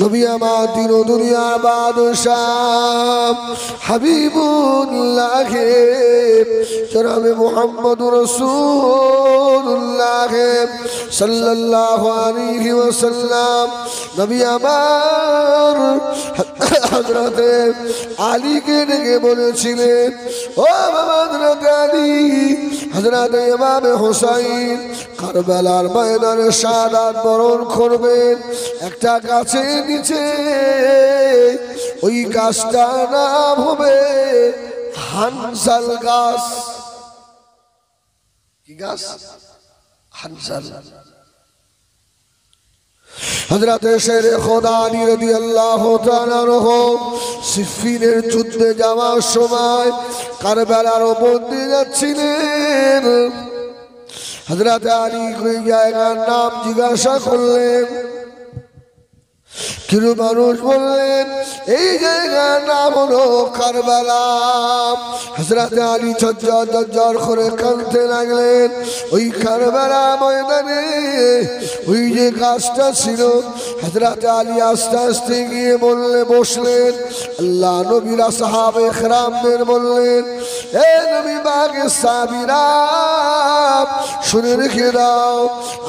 নবী আমার দিন ও দুনিয়ার বাদশাহ হাবিবুল্লাহ জনাবে মুহাম্মদুর রাসূলুল্লাহ সাল্লাল্লাহু আলাইহি ওয়াসাল্লাম নবী আমার হযরতে আলীকে ডেকে বলেছিলেন, ও বাবা হযরতে আলী, হযরতে ইমাম হুসাইন কারবালার ময়দানে শাহাদাত বরণ করবেন। একটা গাছের নিচে, ওই গাছটার নাম হবে হানজাল গাছ। কি গাছ? হানজাল। হযরতে শের খোদা আলী রাদিয়াল্লাহু তাআলা আনহু সিফফিনের যুদ্ধে যাওয়ার সময় কারবালার উপর দিয়ে যাচ্ছিলেন। হযরতে আলী ওই জায়গার নাম জিজ্ঞাসা করলেন। কিছু মানুষ বললেন এই জায়গার নাম হলো কারবালা। হযরতে আলী ঝরঝর করে কাঁদতে লাগলেন। ওই কারবালা ময়দানে ওই যে গাছটা ছিল, হযরতে আলী আস্তে আস্তে গিয়ে বসলেন। আল্লাহ নবীর সাহাবে কেরামদের বললেন, এ নবী বাগে সাহাবীরা শুনে রেখে দাও,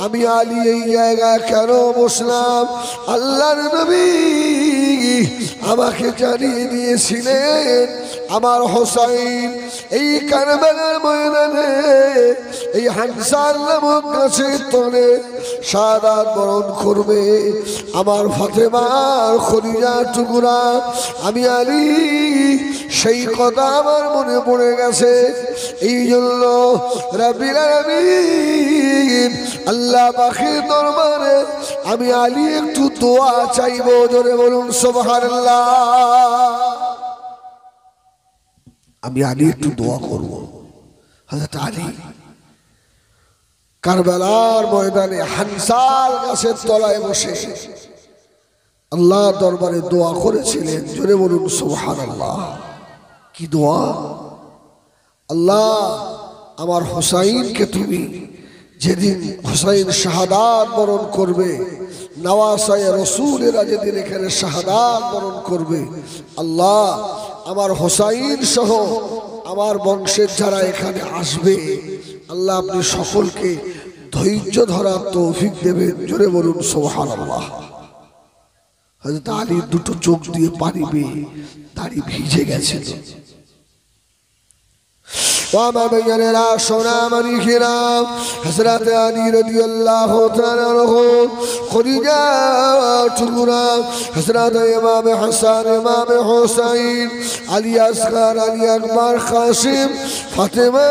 আমি আলী এই জায়গায় কেন বসলাম। আল্লাহর নবী আমাকে জানিয়ে দিয়েছিলেন আমার হোসাইন এই কারবালার ময়দানে এই হানজাল নামক গাছের তলে শাহাদাত বরণ করবে। আমার ফাতেমার খলিজার টুকরা আমি আলী, সেই কথা আমার মনে পড়ে গেছে। এই জন্য রাব্বিল আলামিন আল্লাহ পাকের দরবারে আমি আলী একটু দোয়া চাইবো। জোরে বলুন সুবহানাল্লাহ। আমি আলী একটু দোয়া করব। হযরত আলী কারবালার ময়দানে হানজাল গাছের তলায় বসে আল্লাহর দরবারে দোয়া করেছিলেন। জোরে বলুন সুবহানাল্লাহ। কি দোয়া? আল্লাহ আমার হোসাইনকে তুমি যেদিন হোসাইন শাহাদাত বরণ করবে, নওয়াসায়ে রাসূলেরা যেদিন এখানে শাহাদাত বরণ করবে, আল্লাহ আমার হোসাইন সহ আমার বংশের যারা এখানে আসবে, আল্লাহ আপনি সকলকে ধৈর্য ধরার তৌফিক দেবেন। জোরে বলুন সুবহানাল্লাহ। হযরত আলীর দুটো চোখ দিয়ে পানি বেয়ে দাড়ি ভিজে গেছিল। আমার ভাইয়েরা সোনা মানিকেরা, হযরত আলী রাদিয়াল্লাহু তাআলা আনহু খলিজার টুকরা হযরত ইমাম হাসান, ইমাম হুসাইন, আলী আসগর, আলী আকবর, কাসিম, ফাতেমা,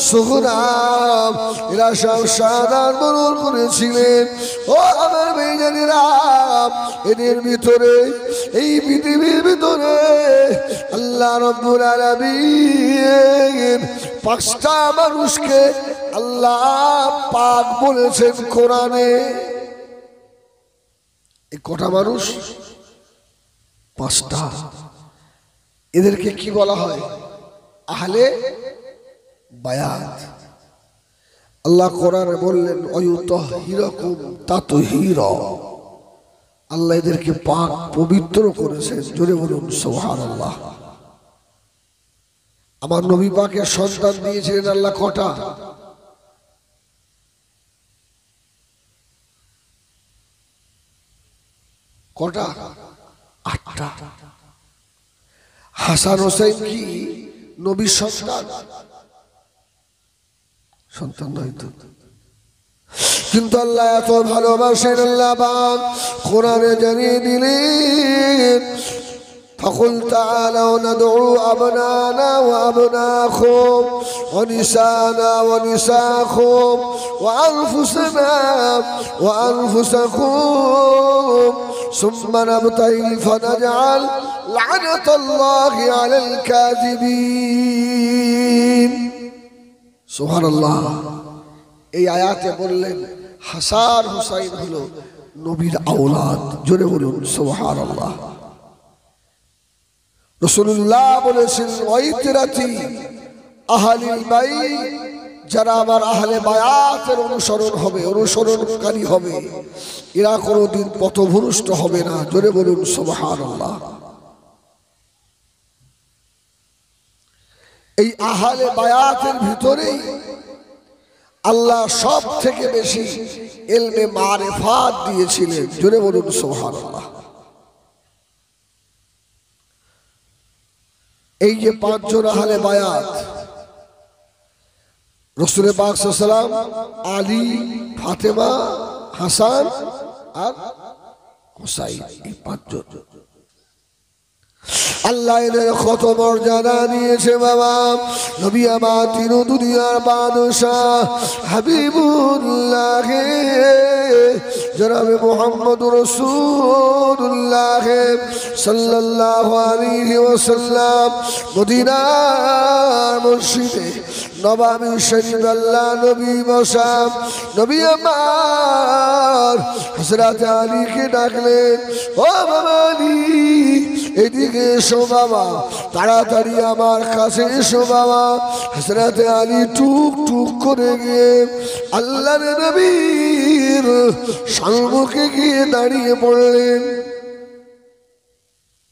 সুহরা এরা সব শাহাদাত বরণ করেছিলেন। ও আমার ভাইয়েরা, এদের ভিতরে এই পৃথিবীর ভিতরে আল্লাহ রাব্বুল আলামিন পাঁচটা মানুষকে আল্লাহ পাক বলেছেন কোরআনে। এই কটা মানুষ? পাঁচটা। এদেরকে কি বলা হয়? আহলে বায়াত। আল্লাহ কোরআনে বললেন ওয়ায়ুতাহহিরুকুম তাতহীরা। আল্লাহ এদেরকে পাক পবিত্র করেছেন। জোরে বলুন সুবহানাল্লাহ। আমার নবী পাকের সন্তান দিয়েছিলেন আল্লাহ কটা? কটা? 8টা। হাসান হোসেন কি নবীর সন্তান? সন্তান নয় তো, কিন্তু আল্লাহ এত ভালোবাসেন। আল্লাহ পাক কোরআনে জানিয়ে দিলেন, فقل تعالوا ندعو أبناءنا وأبناءكم ونساءنا ونساءكم وأنفسنا وأنفسكم ثم نبتهل فنجعل لعنة الله على الكاذبين. سبحان الله. এই আয়াতে বললেন হাসান হুসাইন হলো নবীর আওলাদ। জোরে বলুন সুবহানাল্লাহ। রাসূলুল্লাহ বলেছেন ওয়াইতরাতি আহলিল বাইত যারা আমার আহলে বায়াতের অনুসরণকারী হবে, এরা কোনোদিন পথভ্রষ্ট হবে না। জোরে বলুন সুবহানাল্লাহ। এই আহলে বায়াতের ভিতরেই আল্লাহ সব থেকে বেশি ইলমে মারিফাত দিয়েছিলেন। জোরে বলুন সুবহানাল্লাহ। এই যে পাঁচজন আহলে বায়াত, রাসূল পাক সাল্লাল্লাহু আলাইহি ওয়াসাল্লাম, আলী, ফাতেমা, হাসান আর হুসাইন, এই পাঁচজন আল্লাহ এদের কত মর্যাদা দিয়েছে বাবা। নবী আমার তিন দুনিয়ার বাদশাহ হাবিবুল্লাহ জনাবে মুহাম্মদুর রাসূলুল্লাহ সাল্লাল্লাহু আলাইহি ওয়াসাল্লাম মদিনার মসজিদে নববী শরীফ আল্লাহ নবী বসা, নবী আমার হযরত আলীকে ডাকলেন, ও বাবা আলী, এদিকে এসো বাবা, তাড়াতাড়ি আমার কাছে এসো বাবা। হযরত আলী টুক টুক করে গিয়ে আল্লাহর নবীর সম্মুখে গিয়ে দাঁড়িয়ে পড়লেন।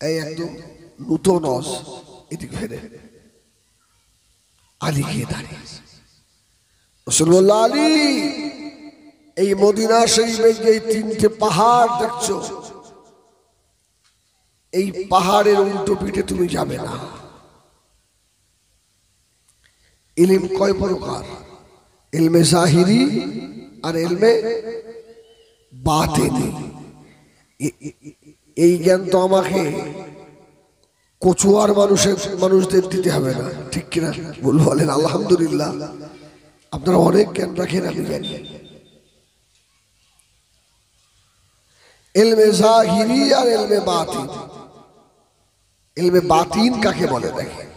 এই একদম নূতন এদিকে ফেরে আলী গিয়ে দাঁড়িয়ে, রাসূল বলল, আলী, এই মদিনা শরীফে যে তিনটে পাহাড় দেখছো, এই পাহাড়ের উল্টো পিঠে তুমি যাবে না। ইলম কয় প্রকার? ইলমে জাহিরি আর ইলমে বাতিনি। এই জ্ঞান তো আমাকে কচুয়ার মানুষদের দিতে হবে না, ঠিক কিনা বলেন? আলহামদুলিল্লাহ, আপনারা অনেক জ্ঞান রাখেন, আমি জানি। ইলমে জাহিরি আর ইলমে বাতিন। ইলমে বাতিন কাকে বলে দেখেন।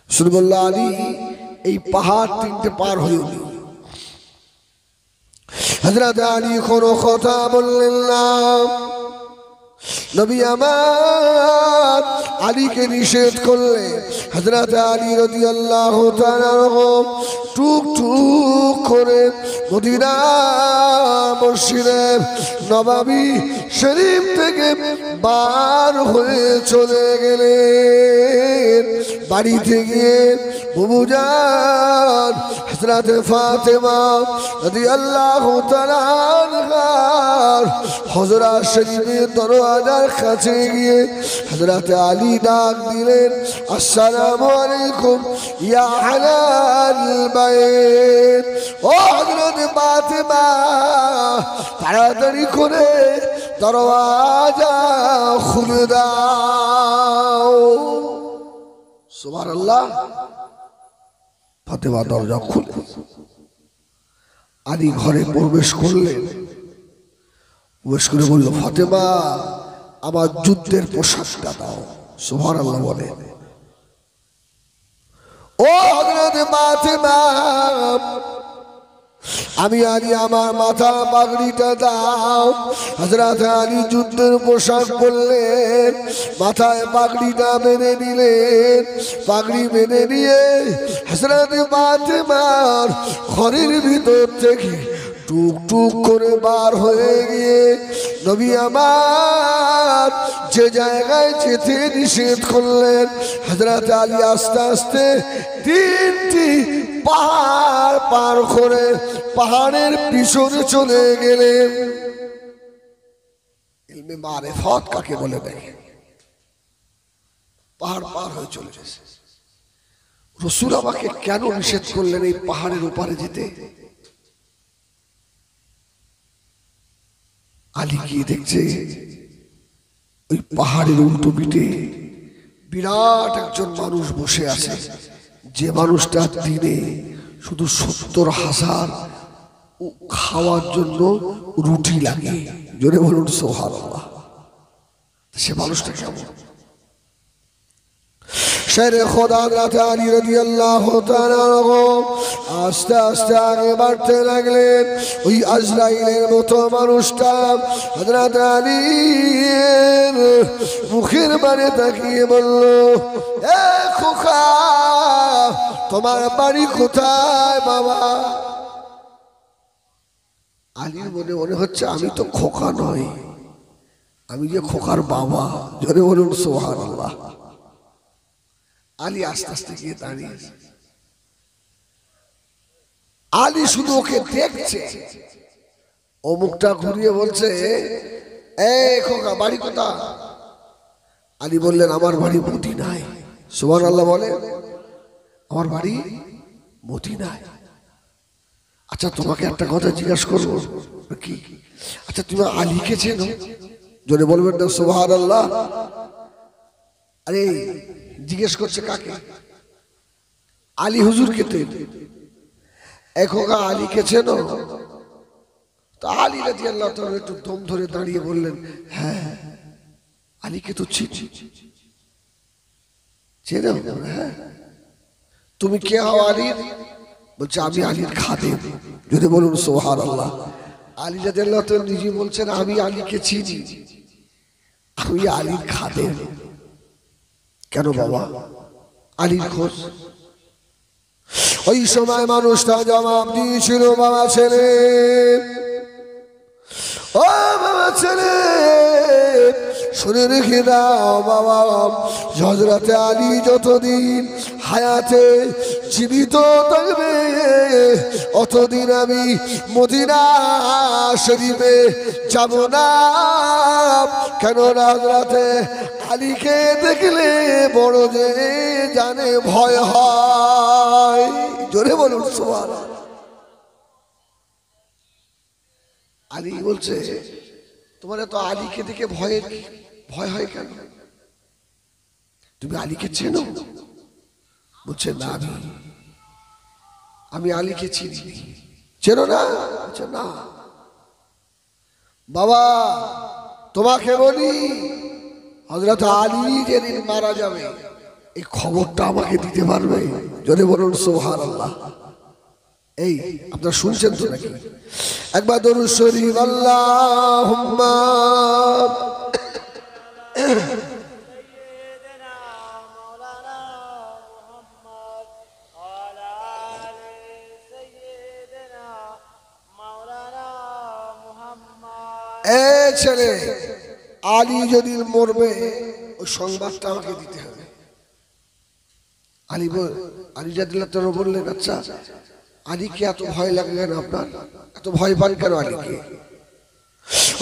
রাসূল বলল, আলী, এই পাহাড় তিনটে পার হইও নি। হযরত আলী কোনো কথা বললেন না। নবী আমার আলীকে নিষেধ করলেন। হযরত আলী রাদিয়াল্লাহু তাআলা টুক টুক করে মদিনা মসজিদে নববী শরীফ থেকে বার হয়ে চলে গেলেন। বাড়িতে গিয়ে বুবুজান হযরত ফাতেমা রাদিয়াল্লাহু তাআলা আনহার হুজরা শরীফের দরওয়াজার কাছে গিয়ে হযরত আলী ডাক দিলেন, আসসালামু আলাইকুম ইয়া আহলাল বাইত। ও হযরত ফাতেমা, তাড়াতাড়ি করে দরওয়াজা খুলে দাও। সুবহানাল্লাহ। ফাতেমা দরজা খুলে আলী ঘরে প্রবেশ করলেন। প্রবেশ করে বলল, ফাতেমা, আমার যুদ্ধের পোশাকটা দাও। সুবহানাল্লাহ বলে। ও হযরত ফাতেমা, আমি আলী আমার মাথা পাগড়িটা দাও। হযরত আলী যুদ্ধের পোশাক পরলেন, মাথায় পাগড়িটা বেঁধে নিলেন। পাগড়ি বেঁধে নিয়ে হযরত ফাতেমার ঘরের ভিতর থেকে টুক টুক করে বার হয়ে গিয়ে নবী আমার যে জায়গায় যেতে নিষেধ করলেন, হযরত আলী আস্তে আস্তে তিনটি পাহাড় পার করে পাহাড়ের পিছনে চলে গেলেন। ইলমে মারিফাত কাকে বলে দেখেন। পাহাড় পার হয়ে চলে গেছে। রাসূল আমাকে কেন নিষেধ করলেন এই পাহাড়ের উপরে যেতে? আলী গিয়ে দেখছে ওই পাহাড়ের উল্টো পিঠে বিরাট একজন মানুষ বসে আছে, যে মানুষটা দিনে শুধু ৭০,০০০ খাওয়ার জন্য রুটি লাগে। জোরে বলুন সুবহানাল্লাহ। সে মানুষটা কেমন? শেরে খোদা হযরত আলী রাদিয়াল্লাহু তাআলা আস্তে আস্তে আগে বাড়তে লাগলেন। ওই আজরাইলের মতো মানুষটা হযরত আলীর মুখের বারে তাকিয়ে বলল, এ খোকা, তোমার বাড়ি কোথায় বাবা? আলীর মনে মনে হচ্ছে আমি তো খোকা নই, আমি যে খোকার বাবা। জোরে বলুন সুবহানাল্লাহ। আলী আস্তে আস্তে গিয়ে দাঁড়িয়েছে। আলী শুধু ওকে দেখছে, ও মুখটা ঘুরিয়ে বলছে, এই খোকা বাড়ি কোথায়? আলী বললেন, আমার বাড়ি মদিনায়। সুবহানাল্লাহ বলে, আমার বাড়ি মদিনায়। আচ্ছা তোমাকে একটা কথা জিজ্ঞাসা করবো, কি? আচ্ছা তুমি আলীকে চেনো? জোরে বলবেন না সুবহানাল্লাহ। আরে জিজ্ঞেস করছে কাকে? আলী হুজুরকে তো। এখোকা আলীকে চেনো? তো আলী রাদিয়াল্লাহু তাআলা একটু দম ধরে দাঁড়িয়ে বললেন, হ্যাঁ আলীকে তো চিনি। চেনো? হ্যাঁ। তুমি কে হও আলীর? বলছে আমি আলীর খাদেম। যদি বলুন সুবহানাল্লাহ। আলী রাদিয়াল্লাহু তাআলা নিজে বলছেন, আমি আলীকে চিনি, আমি আলীর খাদেম। কেন বাবা? আলীর খোঁজ। ওই সময় মানুষটা জবাব দিয়েছিল, বাবা ছেলে, ও বাবা ছেলে শুনে রেখে দাও বাবা, হযরতে আলী যতদিন হায়াতে জীবিত থাকবে অতদিন আমি মদিনা শরীফে যাব না। কেননা হযরতে আলীকে দেখলে বড় যে জানে ভয় হয়। জোরে বলুন সুবহানাল্লাহ। আলী বলছে, তোমার তো আলীকে দেখে ভয় হয় কেন? তুমি আলীকে চেনো? বলছে না, আমি আলীকে চিনি। চেনো না? বলছে না। বাবা তোমাকে বলি, হযরত আলী যেদিন মারা যাবে এই খবরটা আমাকে দিতে পারবে? যদি বলুন সুবহানাল্লাহ। এই আপনারা শুনছেন তো নাকি? একবার দরুদ শরীফ আল্লাহুম্মা ছেলে আলী যদি মরবে ওই সংবাদটা আমাকে দিতে হবে। আলী রাদিয়াল্লাহু তাআলা বললেন, আচ্ছা আলীকে এত ভয় লাগে কেন? আপনার এত ভয় পান কেন আলীকে?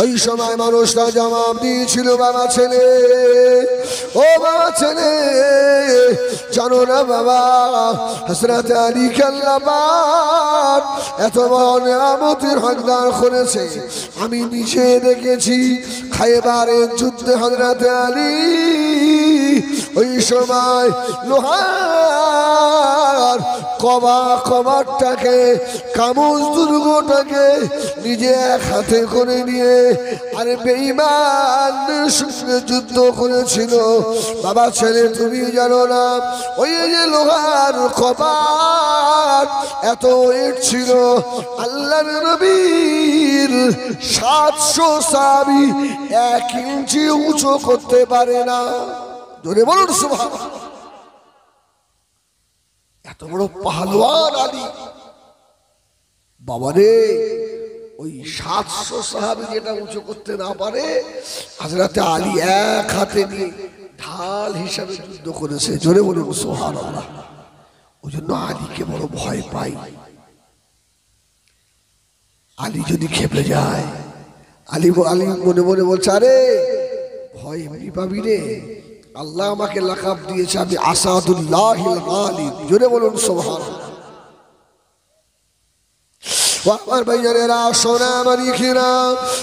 ওই সময় মানুষরা জবাব দিয়েছিল, বাবা ছেলে, ও বাবা ছেলে জানো না বাবা, হযরত আলীকে আল্লাহ পাক এত বড় নিয়ামতের হকদার করেছে। আমি নিজে দেখেছি খায়বারের যুদ্ধে হযরত আলী ওই সময় লোহার কবাটটাকে, কামুজ দুর্গটাকে নিজে এক হাতে করে নিয়ে আরে বেঈমানদের সঙ্গে যুদ্ধ করেছিল। বাবা ছেলে তুমি জানো না, ওই যে লোহার কবাট এত ওয়েট ছিল, আল্লাহর নবীর 700 সাহাবী 1 ইঞ্চি উঁচু করতে পারে না। জোরে বলুন সুবহানাল্লাহ। এত বড় পাহলওয়ান আলী। বাবারে ওই 700 সাহাবী যেটা উঁচু করতে না পারে, হযরতে আলী এক হাতে নিয়ে ঢাল হিসাবে যুদ্ধ করেছে। জোরে বলুন সুবহানাল্লাহ। ওই জন্য আলীকে বড় ভয় পাই। আলী যদি খেপে যায়, আলী মনে মনে বলছে, আরে ভয় এমনি পাবি রে, আল্লাহ আমাকে লাকাব দিয়েছে আমি আসাদুল্লাহিল গালিব। জোরে বলুন সুবহানাল্লাহ। আমার ভাইয়েরা সোনা মানিকেরা,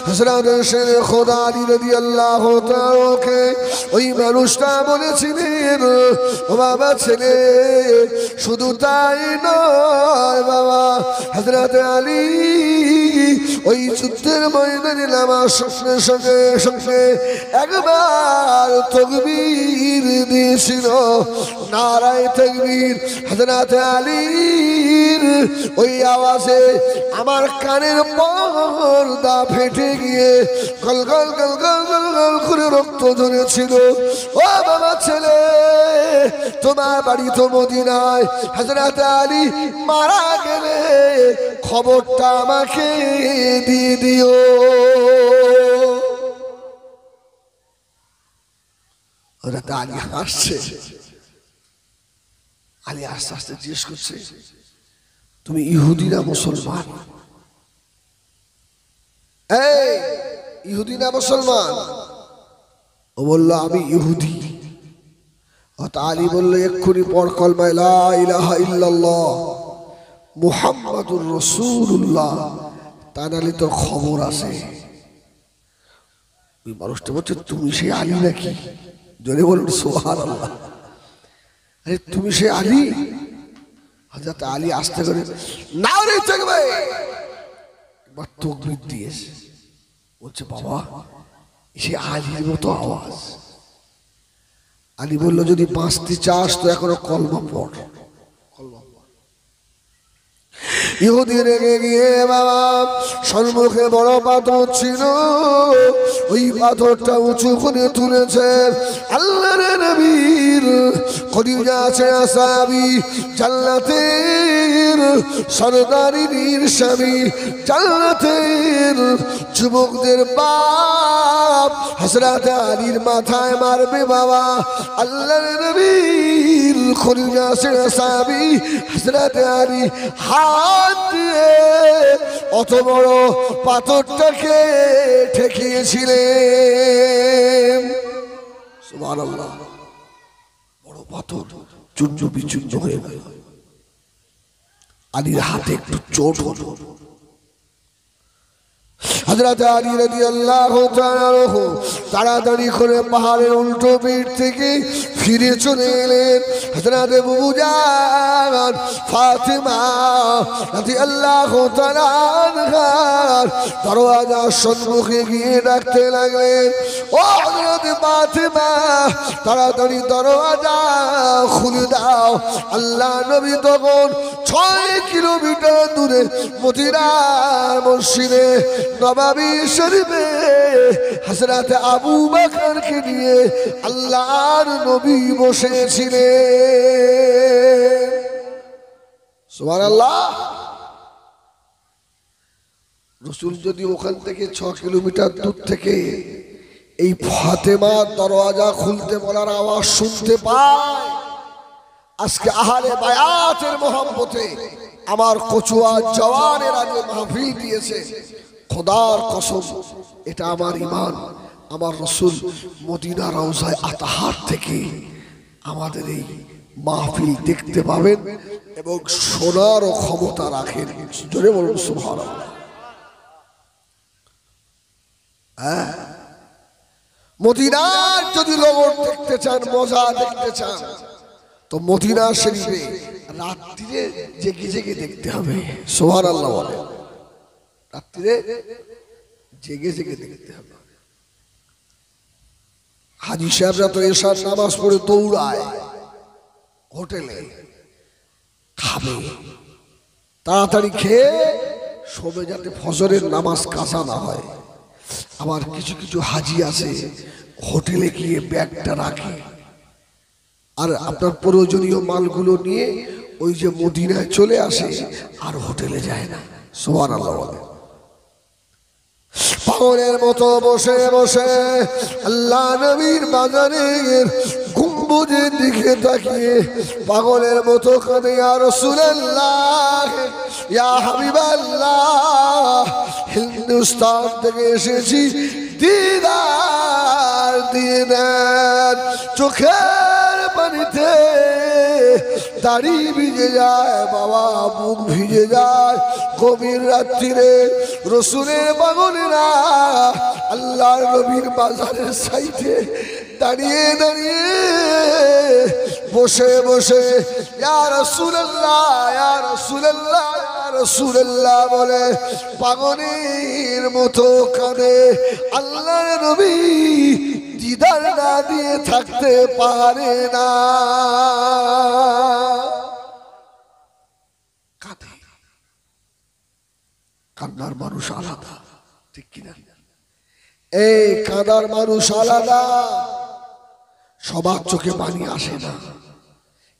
হযরত শের খোদা আলী রাদিয়াল্লাহু তাআলাকে ওই মানুষটা বলেছিলেন, ও বাবা ছেলে শুধু তাই নয় বাবা, হযরত আলী ওই যুদ্ধের ময়দানে নামার সঙ্গে সঙ্গে সঙ্গে একবার তাকবীর দিয়েছিল। নারায়ে তাকবীর হযরত আলীর ওই আওয়াজে আমার কানের পর্দা ফেটে গিয়ে গল গল গল গল গল গল করে রক্ত ঝরেছিল। ও বাবা ছেলে, তোমার বাড়ি তো মদিনায়, হযরত আলী মারা গেলে খবরটা আমাকে দিয়ে দিও। হযরত আলী হাসছে। আলী আস্তে আস্তে জিজ্ঞেস করছে, তুমি ইহুদি না মুসলমান? এই ইহুদি না মুসলমান? ও বলল আমি ইহুদি। আলী বলল এক্ষুনি পড় কলমা লা ইলাহা ইল্লাল্লাহ মুহাম্মাদুর রাসূলুল্লাহ, তা নাহলে তোর খবর আছে। ওই মানুষটা বলছে তুমি সেই আলী নাকি? জোরে বলুন সুবহানাল্লাহ। আরে তুমি সেই আলী? হযরত আলী আস্তে করে নারে থাকবে একবার তাকবীর দিয়েছে। বলছে বাবা সে আলীর মতো আওয়াজ। আলী বলল যদি বাঁচতে চাস তো এখনো কলমা পড়। ইহুদি রেগে গিয়ে বাবা সম্মুখে বড় পাথর ছিল, ওই পাথরটা উঁচু করে তুলেছে। আল্লাহর নবীর খদিজা আছে সাহাবী, জান্নাতের সরদারিনীর স্বামী, জান্নাতের যুবকদের বাপ হযরত আলীর মাথায় মারবে বাবা। আল্লাহর নবীর খদিজা আছে সাহাবী হযরত আলী হাত দিয়ে অত বড় পাথরটাকে ঠেকিয়েছিলেন। সুবহানাল্লাহ। বড় পাথর চূর্ণ বিচূর্ণ হয়ে গেল। আলীর হাতে একটু চোট হলো। হযরত আলী রাদিয়াল্লাহু তাআলা তাড়াতাড়ি করে পাহাড়ের উল্টো পিঠ থেকে ফিরে চলে এলেন। হযরত আবু জান ফাতেমা রাদিয়াল্লাহু তাআলা আনহার দরওয়াজার সম্মুখে গিয়ে ডাকতে লাগলেন, ও হযরত ফাতেমা তাড়াতাড়ি দরওয়াজা খুলে দাও। আল্লাহ নবী তখন 6 কিলোমিটার দূরে মদিনার মসজিদে নববী শরীফে হযরত আবু বকরকে নিয়ে আল্লাহর নবী বসেছিলেন। সুবহানাল্লাহ। রাসূল যদি ওখান থেকে 6 কিলোমিটার দূর থেকে এই ফাতেমার দরওয়াজা খুলতে বলার আওয়াজ শুনতে পায়, আজকে আহলে বায়াতের মহব্বতে আমার কচুয়া জওয়ানেরা যে মাহফিল দিয়েছে, খোদার কসম এটা আমার ঈমান। আমার রাসূল মদিনা রওজায়ে আতহার থেকে আমাদের এই মাহফিল দেখতে পাবেন এবং শোনারও ক্ষমতা রাখেন। জোরে বলুন সুবহানাল্লাহ। হ্যাঁ, মদিনার যদি লগন দেখতে চান, মজা দেখতে চান, তো মদিনা শরীফে রাত্রিরে জেগে জেগে দেখতে হবে। সুবহানাল্লাহ বলে, রাত্রিরে জেগে জেগে দেখতে হবে। হাজী সাহেবরা তো এশার নামাজ পড়ে দৌড়ায় হোটেলে, খাবে, তাড়াতাড়ি খেয়ে শোবে যাতে ফজরের নামাজ কাজা না হয়। আবার কিছু কিছু হাজি আছে হোটেলে গিয়ে ব্যাগটা রাখে আর আপনার প্রয়োজনীয় মালগুলো নিয়ে ওই যে মদিনায় চলে আসে আর হোটেলে যায় না। সুবহানাল্লাহ বলে। পাগলের মতো বসে বসে আল্লাহ নবীর বাজারের গম্বুজের দিকে তাকিয়ে পাগলের মতো কাঁদে, ইয়া রাসূলুল্লাহ, ইয়া হাবিবাল্লাহ, হিন্দুস্তান থেকে এসেছি, দিদার দিয়ে দেন। চোখের পানিতে দাড়ি ভিজে যায় বাবা, বুক ভিজে যায়। গভীর রাত্রিরে রাসূলের পাগলেরা আল্লাহর নবীর বাজারের সাইডে দাঁড়িয়ে দাঁড়িয়ে বসে বসে ইয়া রাসূলুল্লাহ, ইয়া রাসূলুল্লাহ, ইয়া রাসূলুল্লাহ বলে পাগলের মতো কাঁদে। আল্লাহর নবী দিদার না দিয়ে থাকতে পারে না। কান্নার মানুষ আলাদা, ঠিক কিনা? এই কাঁদার মানুষ আলাদা, সবার চোখে পানি আসে না।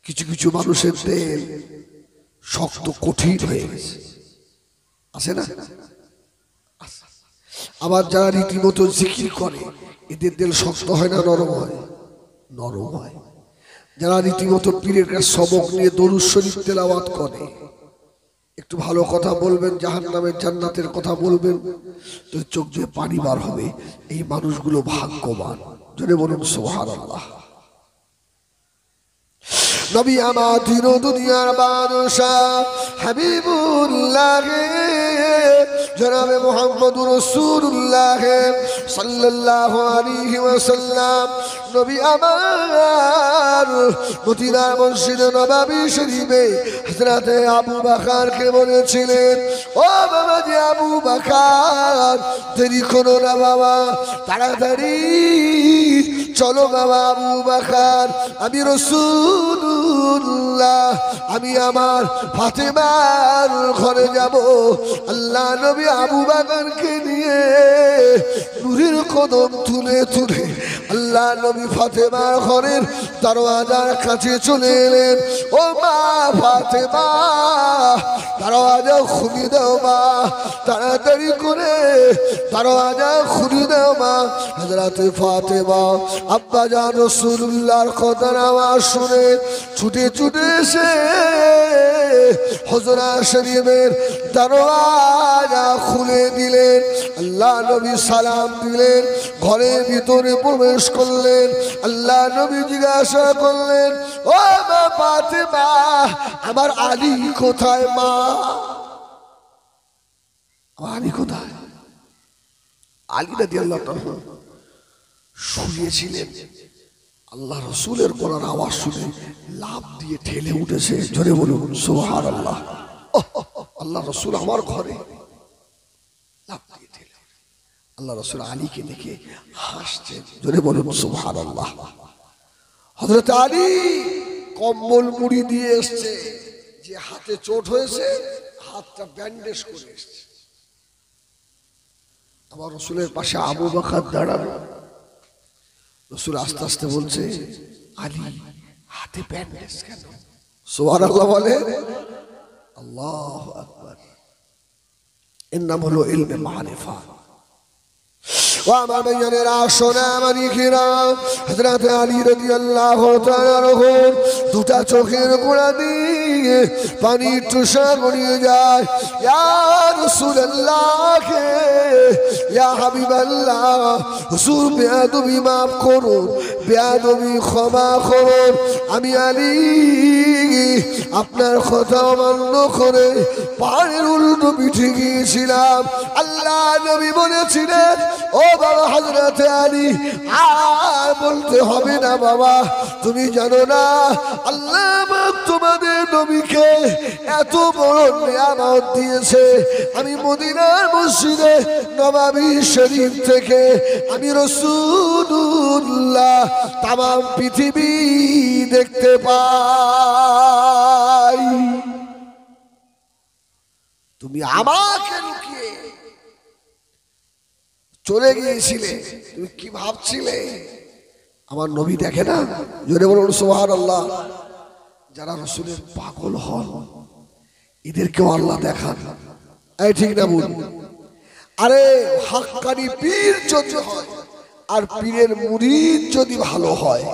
কিছু কিছু মানুষের তেল শক্ত কঠিন হয়ে গেছে, আসে না? আবার যারা রীতিমতো জিকির করে এদের তেল শক্ত হয় না নরম হয়? নরম হয়। যারা রীতিমতো পীরের কাছে সবক নিয়ে দরুদ শরীফ তেলাওয়াত করে, একটু ভালো কথা বলবেন, জাহান্নামের জান্নাতের কথা বলবেন, তো চোখ দিয়ে পানি বার হবে। এই মানুষগুলো ভাগ্যবান, জোরে বলুন সুবহানাল্লাহ। নবী আমার দিন দুনিয়ার বাদশাহ হাবিবুল্লাহ জনাবে মুহাম্মদুর রাসূলুল্লাহ সাল্লাল্লাহু আলাইহি ওয়াসাল্লাম নবী আমার মদিনার মসজিদে নববী শরীফে হযরত আবু বকরকে বলেছিলেন, ও বাবা জি আবু বকর, দেরি করো না বাবা, তাড়াতাড়ি চলো বাবা আবু বকর, আমি রাসূলুল্লাহ, আমি আমার ফাতেমার ঘরে যাব। আল্লাহ নবী আবু বকরকে নিয়ে নূরের কদম তুলে তুলে আল্লাহ নবী ফাতেমার ঘরের দরওয়াজার কাছে চলে এলেন। ও মা ফাতেমা, দরওয়াজা খুলে দাও মা, তাড়াতাড়ি করে দরওয়াজা খুলে দাও মা। হযরত ফাতেমা আব্বা জান রাসূলুল্লাহর কথার আওয়াজ শুনে ছুটে ছুটে এসে হুজরা শরীফের দরওয়াজা খুলে দিলেন। আল্লাহ নবী সালাম দিলেন, ঘরের ভিতরে প্রবেশ করলেন। আল্লাহ নবী জিজ্ঞাসা করলেন, ও মা ফাতেমা, আমার আলী কোথায় মা? আলী কোথায়? আলী রাদিয়াল্লাহু তাআলা শুয়েছিলেন, আল্লাহ রসুলের কোরআন আওয়াজ শুনে লাফ দিয়ে ঠেলে উঠেছে। জোরে বলুন সুবহানাল্লাহ। আল্লাহ রসুল আমার ঘরে, লাফ দিয়ে ঠেলে আল্লাহ রসুল আলীকে দেখে হাসছেন। জোরে বলুন সুবহানাল্লাহ। হযরত আলী কম্বল মুড়ি দিয়ে এসছে, যে হাতে চোট হয়েছে হাতটা ব্যান্ডেজ করে এসছে। আমার রসুলের পাশে আবু বকর দাঁড়ানো, রসুল আস্তে আস্তে বলছে, আলী হাতে ব্যান্ডেজ কেন? সুবহানাল্লাহ বলে। আল্লাহু আকবার। এর নাম হলো ইলমে মারিফা। ও আমার ভাইয়েরা, সোনা মানিকেরা, হযরত আলী রাদিয়াল্লাহু তাআলা আনহু দুটা চোখের গোড়া দিয়ে পানি টুসা গড়িয়ে যায়। ইয়া রাসূলুল্লাহ, ইয়া হাবিবাল্লাহ, হুজুর বেয়াদবি মাফ করুন, বেয়াদবি ক্ষমা করুন, আমি আলী আপনার কথা অমান্য করে পাহাড়ের উল্টো পিঠে গিয়েছিলাম। আল্লাহ নবী বলেছিলেন, ও বাবা হযরত আলী, আর বলতে হবে না বাবা, তুমি জানো না আল্লাহ তোমাদের নবীকে এত বড় নিয়ামত দিয়েছে। আমি মদিনার মসজিদে নববী শরীফ থেকে আমি রাসূলুল্লাহ তামাম পৃথিবী দেখতে পাই। তুমি আমাকে লুকিয়ে চলে গিয়েছিলে, তুমি কি ভাবছিলে আমার নবী দেখে না? জোরে বলুন সুবহানাল্লাহ। যারা রাসূলের পাগল হন এদেরকেও আল্লাহ দেখান, এই ঠিক না বল? আরে হাক্কানি পীর যদি হয় আর পীরের মুরিদ যদি ভালো হয়,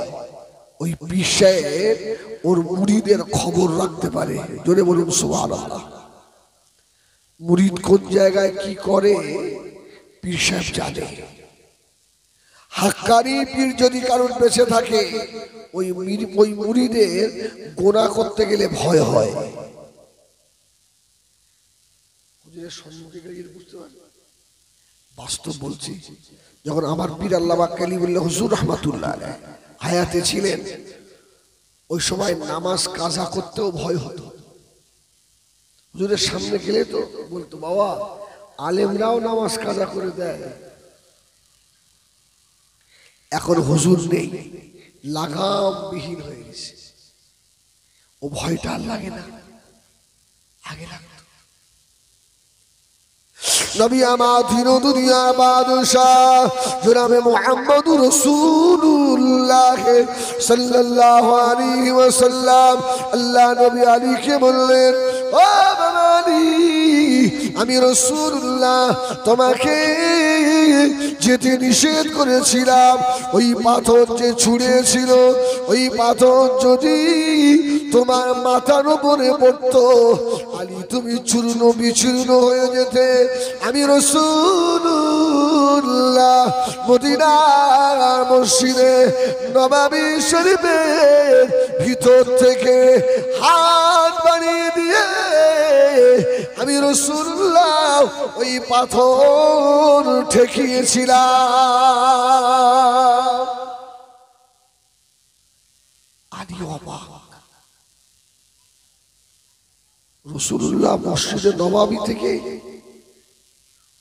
ওই পীর সাহেব ওর মুরিদের খবর রাখতে পারে। জোরে বলুন সুবহানাল্লাহ। মুরিদ কোন জায়গায় কি করে পীর সাহেব জানে। হাক্কানি পীর যদি কারোর বেঁচে থাকে, ওই মুরিদের গোনা করতে গেলে ভয় হয়। বাস্তব বলছি, যখন আমার পীর আল্লামা কালিমুল্লাহ হুজুর রাহমাতুল্লাহ আলাইহি হায়াতে ছিলেন, ওই সময় নামাজ কাজা করতেও ভয় হতো। হুজুরের সামনে গেলে তো বলতো, বাবা আলেমরাও নামাজ কাজা করে দেয়। এখন হুজুর নেই, লাগাম বিহীন হয়ে গেছে, ও ভয়টা আর লাগে না, আগে লাগতো। নবী আমার দিন দুনিয়া বাদশাহ জনাবে মুহাম্মদুর রাসূলুল্লাহ সাল্লাল্লাহু আলাইহি ওয়াসাল্লাম আল্লাহ নবী আলীকে বললেন, ও বাবা আলী, আমি রাসূলুল্লাহ তোমাকে যেতে নিষেধ করেছিলাম, ওই পাথর যে ছুঁড়েছিল ওই পাথর যদি তোমার মাথার উপরে পড়তো আলী তুমি চূর্ণ বিচূর্ণ হয়ে যেতে। আমি রাসূলুল্লাহ মদিনার মসজিদে নববী শরীফের ভিতর থেকে হাত বাড়িয়ে দিয়ে আমি রাসূলুল্লাহ ওই পাথর ঠেকিয়েছিলাম। আলী অবাক, রাসূলুল্লাহ মসজিদে নববী থেকে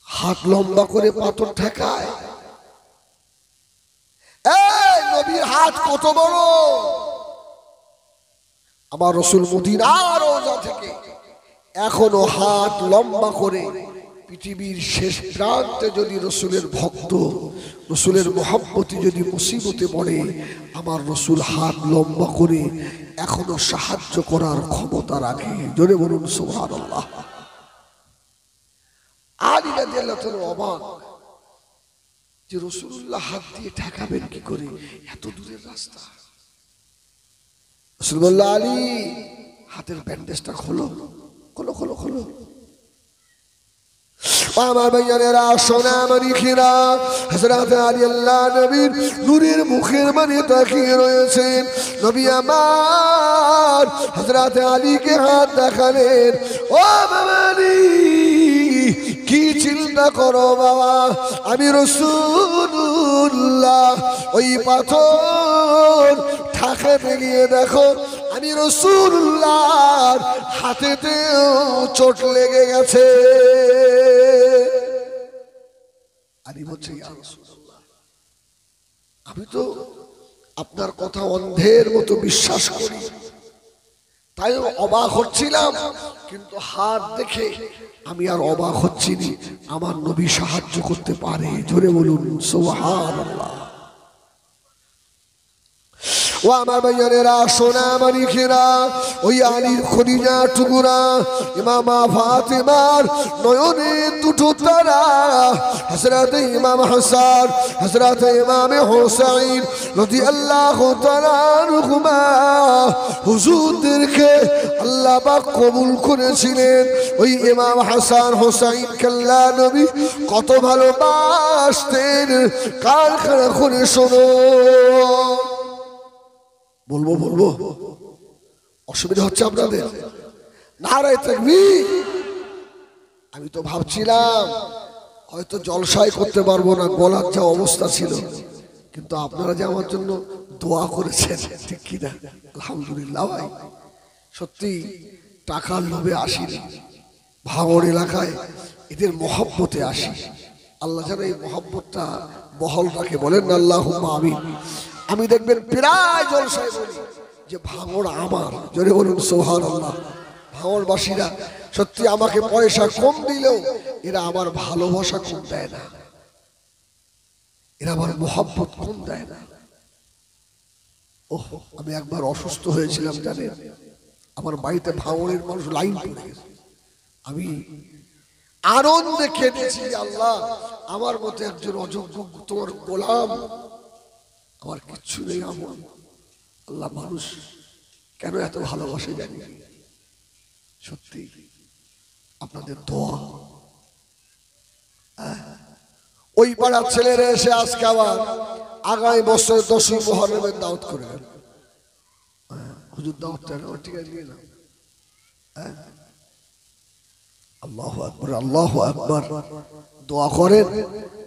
হাত লম্বা করে পাথর ঠেকায়। এই নবীর হাত কত বড়! আমার রাসূল মদিনার রওজা থেকে এখনো হাত লম্বা করে পৃথিবীর শেষ প্রান্তে যদি রাসূলের ভক্ত রাসূলের মহব্বতে যদি মুসিবতে পড়ে আমার রাসূল হাত লম্বা করে এখনো সাহায্য করার ক্ষমতা রাখে। জোরে বলুন সুবহানাল্লাহ। আলী রাদিয়াল্লাহু তাআলা অবাক যে রাসূলুল্লাহ হাত দিয়ে ঠেকাবেন কি করে, এত দূরের রাস্তা। রাসূল বললেন, আলী হাতের ব্যান্ডেজটা খোলো খোলো খোলো খোলো। আমার ভাইয়ারা সোনা মানিকেরা, হযরত আলী আল্লাহ নবীর নূরের মুখের মানে তাকিয়ে রয়েছেন। নবী আমার হযরত আলীকে হাত দেখালেন, ও বাবা আলী কি চিন্তা করো বাবা, আমি রাসূলুল্লাহ ওই পাথর ঠাকাতে গিয়ে দেখো আমি রাসূলুল্লাহর হাতেতেও চোট লেগে গেছে। আলী বলছে, ইয়া রাসূলুল্লাহ আমি তো আপনার কথা অন্ধের মতো বিশ্বাস করি, তাই অবাক হচ্ছিলাম, কিন্তু হাত দেখে আমি আর অবাক হচ্ছি না। আমার নবী সাহায্য করতে পারে। জোরে বলুন সুবহানাল্লাহ। ও আমার ভাইয়ারা সোনা মানিকেরা, ওই আলীর খদিজা টুকুরা ইমামা ফাতেমার নয়নে দুটো তারা, হযরত ইমাম হাসান হযরত ইমাম হুসাইন রাদিয়াল্লাহু তাআলা আনহুমা হুজুরদেরকে আল্লাহ পাক কবুল করেছিলেন। ওই ইমাম হাসান হুসাইনকে আল্লাহ নবী কত ভালোবাসতেন, কারখানা করে শোনো। বলবো বলবো অসুবিধা হচ্ছে আপনাদের? নারে তাকবীর। আমি তো ভাবছিলাম হয়তো জলসায় করতে পারবো না, গলার যা অবস্থা ছিল, কিন্তু আপনারা যে আমার জন্য দোয়া করেছেন, ঠিক কি না? আলহামদুলিল্লাহ। ভাই সত্যি টাকার লোভে আসিনি, ভাঙড় এলাকায় এদের মহব্বতে আসি। আল্লাহ যেন এই মহব্বতটা বহল রাখে, বলেন না আল্লাহুম্মা আমিন। আমি দেখবেন প্রায় জলসায় বলি যে ভাঙড় আমার। জোরে বলুন সুবহানাল্লাহ। ভাঙড়বাসীরা সত্যি আমাকে পয়সা কম দিলেও এরা আমার ভালোবাসা কম দেয় না, এরা আমার মহব্বত কম দেয় না। ওহ, আমি একবার অসুস্থ হয়েছিলাম জানেন, আমার বাড়িতে ভাঙড়ের মানুষ লাইন পড়ে গেছে, আমি আনন্দে কেঁদেছি, আল্লাহ আমার মতো একজন অযোগ্য তোমার গোলাম, আমার কিচ্ছু নেই, আমার আল্লাহ মানুষ কেন এত ভালোবাসে জানি। সত্যি আপনাদের দোয়া। ওই পাড়ার ছেলেরা এসে আজকে আবার আগামী বছর 10ই মুহররমের দাওয়াত করে গেল। হুজুর দাওয়াতটা ঠিক আছে নিয়ে নাও। আল্লাহু আকবার আল্লাহু আকবার। দোয়া করেন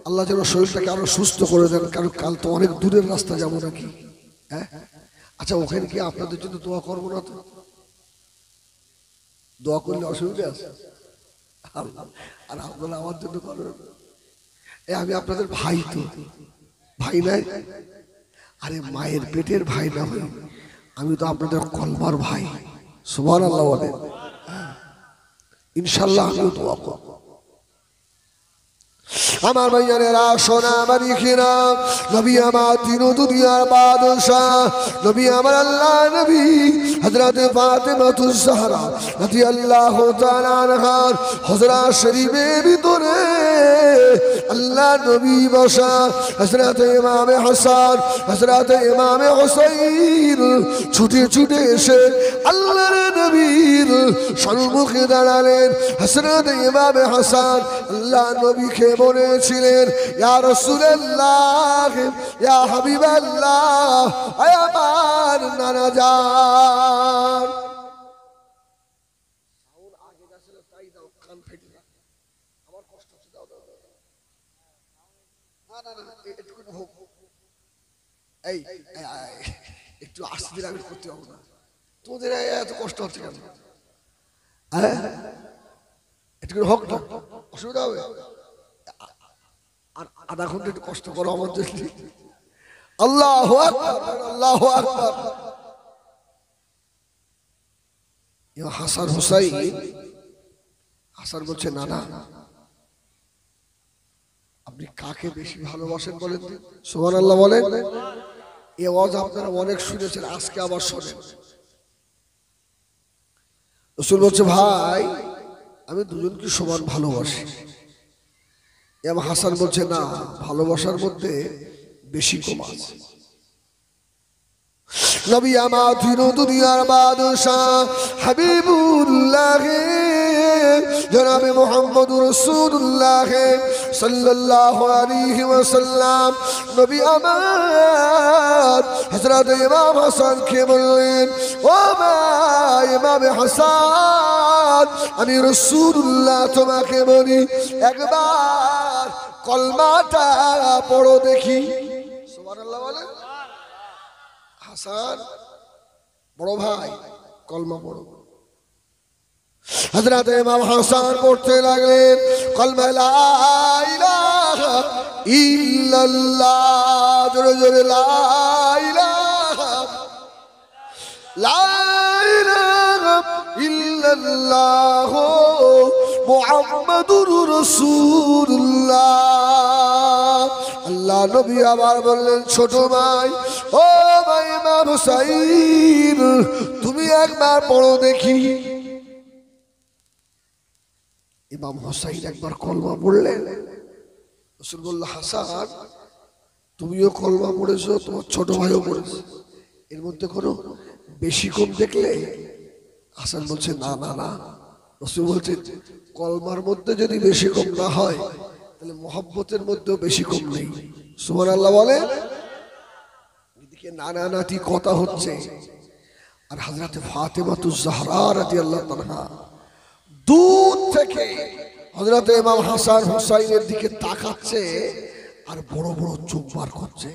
আল্লাহ যেন শরীরটাকে আরো সুস্থ করে দেন, কারণ কাল তো অনেক দূরের রাস্তা যাবো নাকি। হ্যাঁ আচ্ছা, ওখানে কি আপনাদের জন্য দোয়া করবো না? তো দোয়া করলে অসুবিধা আছে? আর আপনারা আমার জন্য করবেন। আমি আপনাদের ভাই, তো ভাই নাই? আরে মায়ের পেটের ভাই না হই, আমি তো আপনাদের কলমার ভাই। সুবহানাল্লাহ বলেন। ইনশাআল্লাহ আমিও দোয়া করব। আমার ভাইয়ানেরা সোনা আমার ইখিরা, নবী আমার তিন দুনিয়ার বাদশাহ, নবী আমার আল্লাহ নবী হযরত ফাতেমাতুজ জাহরা রাদিয়াল্লাহু তাআলা আনহার হুজরা শরীফের ভিতরে আল্লাহ নবী বসা, হযরত ইমামে হাসান হযরত ইমামে হুসাইন ছুটে ছুটে এসে আল্লাহর নবীর সম্মুখে দাঁড়ালেন। হযরত ইমামে হাসান আল্লাহ নবীকে বলেছিলেন, ইয়া রাসূলুল্লাহ, ইয়া হাবিবাল্লাহ, আয় আমার নানা জান। সাউন্ড আগে গেছিল তাই দাও, কান ফেটে না, আমার কষ্ট হচ্ছে, দাও দাও দাও। না না না, একটু হোক, এই একটু আস্তে ধীরে করতে হবে না, তোদের এত কষ্ট হচ্ছে কেন? হ্যাঁ একটু হোক না, অসুবিধা হবে। আর আধা ঘন্টা একটু কষ্ট করো আমার জন্য। আল্লাহু আকবার, আল্লাহু আকবার। হাসান হুসাইন, হাসান বলছে, না না, আপনি কাকে বেশি ভালোবাসেন বলেন? সুবহানাল্লাহ বলেন। এই আওয়াজ আপনারা অনেক শুনেছেন, আজকে আবার শোনেন। রাসূল বলছে, ভাই আমি দুজনকে সমান ভালোবাসি। এবং হাসান বলছে, না, ভালোবাসার মধ্যে বেশি কম আছে। নবী আমার তিন দুনিয়ার বাদশাহ হাবিবুল্লাহ জনাবে মুহাম্মদুর রাসূলুল্লাহ সাল্লাল্লাহু আলাইহি ওয়াসাল্লাম নবী আমার হযরত ইমাম হাসানকে বললেন, ও ভাই ইমামে হাসান, আমি রাসূলুল্লাহ তোমাকে বলি, একবার কলমাটা পড়ো দেখি। সুবহানাল্লাহ বলেন। হাসান বড় ভাই, কলমা পড়ো। হযরত ইমাম হাসান পড়তে লাগলেন, কলমা লা ইলাহা ইল্লাল্লাহ, জোরে জোরে লা ইলাহা ইল্লাল্লাহ মুহাম্মাদুর রাসূলুল্লাহ। আল্লাহ নবী আবার বললেন, ছোট ভাই, ও ভাই ইমাম হুসাইন, তুমি একবার পড়ো দেখি। ইমাম হুসাইন একবার কলমা পড়লেন। রাসূল বলল, হাসান তুমিও কলমা পড়েছো, তোমার ছোট ভাইও পড়েছে, এর মধ্যে কোনো বেশি কম দেখলে? হাসান বলছে, না না না। রাসূল বলছে, কলমার মধ্যে যদি বেশি কম না হয় তাহলে মুহাব্বতের মধ্যেও বেশি কম নেই। সুবহানাল্লাহ বলে। এদিকে নানা নাতি কথা হচ্ছে, আর হযরত ফাতেমাতুজ জাহরা রাদিয়াল্লাহু তাআলা দূর থেকে হযরত ইমাম হাসান হুসাইনের দিকে তাকাচ্ছে আর বড় বড় চোখ বার করছে।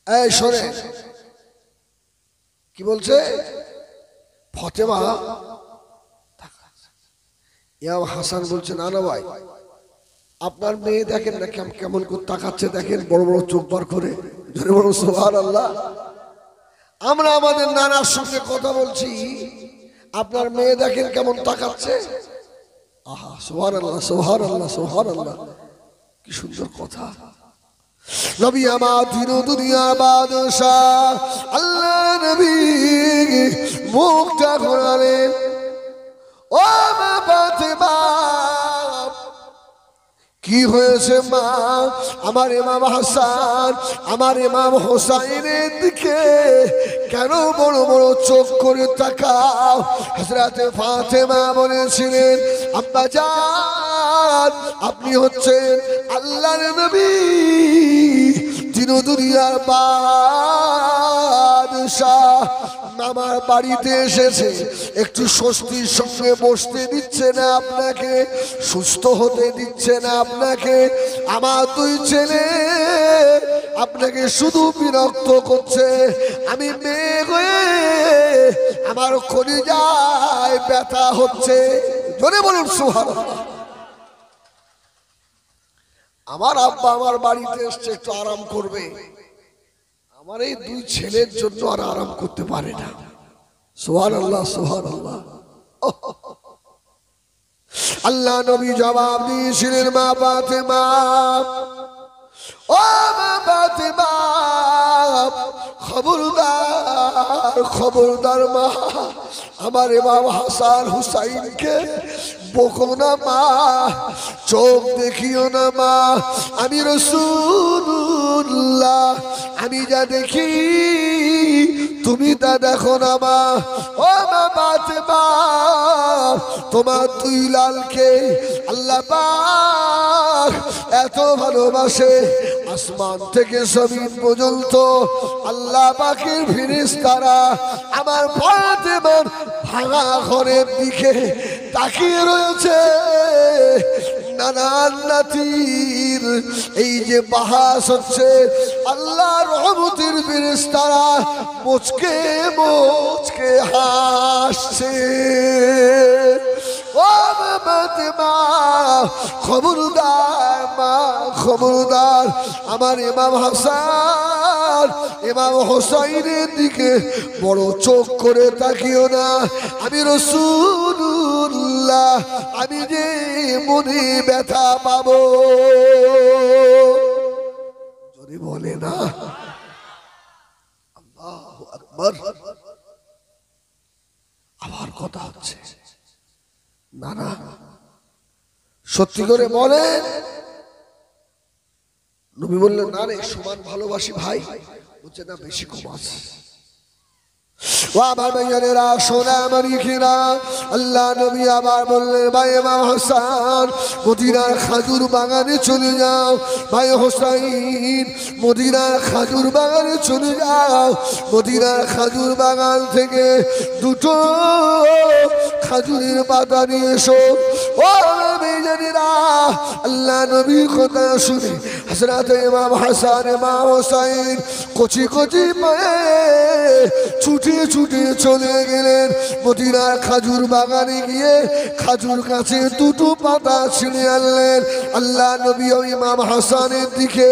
এই শোনে কি বলছে ফাতেমা। ইমাম হাসান বলছে, না না ভাই, আপনার মেয়ে দেখেন না কেমন করে তাকাচ্ছে, দেখেন বড় বড় চোখ বার করে, জোরে বড় সুবহানাল্লাহ। আমরা আমাদের নানার সঙ্গে কথা বলছি, আপনার মেয়ে দেখেন কেমন তাকাচ্ছে। আহা, সুবহানাল্লাহ সুবহানাল্লাহ সুবহানাল্লাহ, কি সুন্দর কথা। নবী আমার তিন দুনিয়ার বাদশাহ আল্লাহ নবী মুখটা ঘোরালেন, ও মা ফাতেমা, কি হয়েছে মা? আমার ইমাম হাসান আমার ইমাম হোসাইনের দিকে কেন বড় বড় চোখ করে তাকাও? হযরত ফাতেমা বলেছিলেন, আব্বা জান, আপনি হচ্ছেন আল্লাহর নবী, তিন দুনিয়ার বাদশাহ, আমার বাড়িতে এসেছে, একটু স্বস্তির সঙ্গে বসতে দিচ্ছে না আপনাকে, সুস্থ হতে দিচ্ছে না আপনাকে। আমার দুই ছেলে আপনাকে শুধু বিরক্ত করছে। আমি মেয়ে হয়ে আমার কলিজায় ব্যথা হচ্ছে। জোরে বলুন সুবহানাল্লাহ। আমার আব্বা আমার বাড়িতে এসছে একটু আরাম করবে, আমার এই দুই ছেলের জন্য আর আরাম করতে পারে না। সুবহানাল্লাহ সুবহানাল্লাহ। আল্লাহ নবী জবাব দিয়েছিলেন, মা ফাতেমা, ও মা ফাতেমা, খবরদার খবরদার মা, আমার ইমাম হাসান হুসাইনকে বকো না মা, চোখ দেখিও না মা, আমি রাসূলুল্লাহ, আমি যা দেখি তুমি তা দেখো না মা। ও মা ফাতেমা, তোমার দুই লালকে আল্লাহ পাক এত ভালোবাসে, আসমান থেকে জমিন পর্যন্ত আল্লাহ পাকের ফেরেশতারা আমার ফাতেমার ভাঙা ঘরের দিকে তাকিয়ে রয়েছে। নানান নাতির এই যে বাহাস হচ্ছে, আল্লাহর রহমতের ফেরেশতারা মুচকে মুচকে হাসছে। ও ফাতেমা, খবরদার মা, খবরদার, আমার ইমাম হাসান ইমাম হুসাইনের দিকে বড় চোখ করে তাকিও না, আমি রাসূলুল্লাহ, আমি যে মনে ব্যথা পাবো। যদি বলে না আল্লাহু আকবার। আবার কথা হচ্ছে না না, সত্যি করে বলেন। নবী বললেন, না রে, সমান ভালোবাসি ভাই। বলছে না, বেশি কম আছে। আবার ভাইয়ারা সোনা মানিকেরা, আল্লাহ নবী আবার বললেন, ভাই ইমাম হাসান মদিনার খাজুর বাগানে চলে যাও, ভাই হোসাইন মদিনার খাজুর বাগানে চলে যাও, মদিনার খাজুর বাগান থেকে দুটো খাজুরের পাতা নিয়ে এসো। ও ভাইজানেরা, আল্লাহ নবীর কথা শুনে হযরত ইমাম হাসান ইমাম হোসাইন কচি কচি পায়ে ছুটে ছুটে চলে গেলেন মদিনার খাজুর বাগানে। গিয়ে খাজুর গাছে দুটো পাতা ছিঁড়ে আনলেন। আল্লাহ নবী ও ইমাম হাসানের দিকে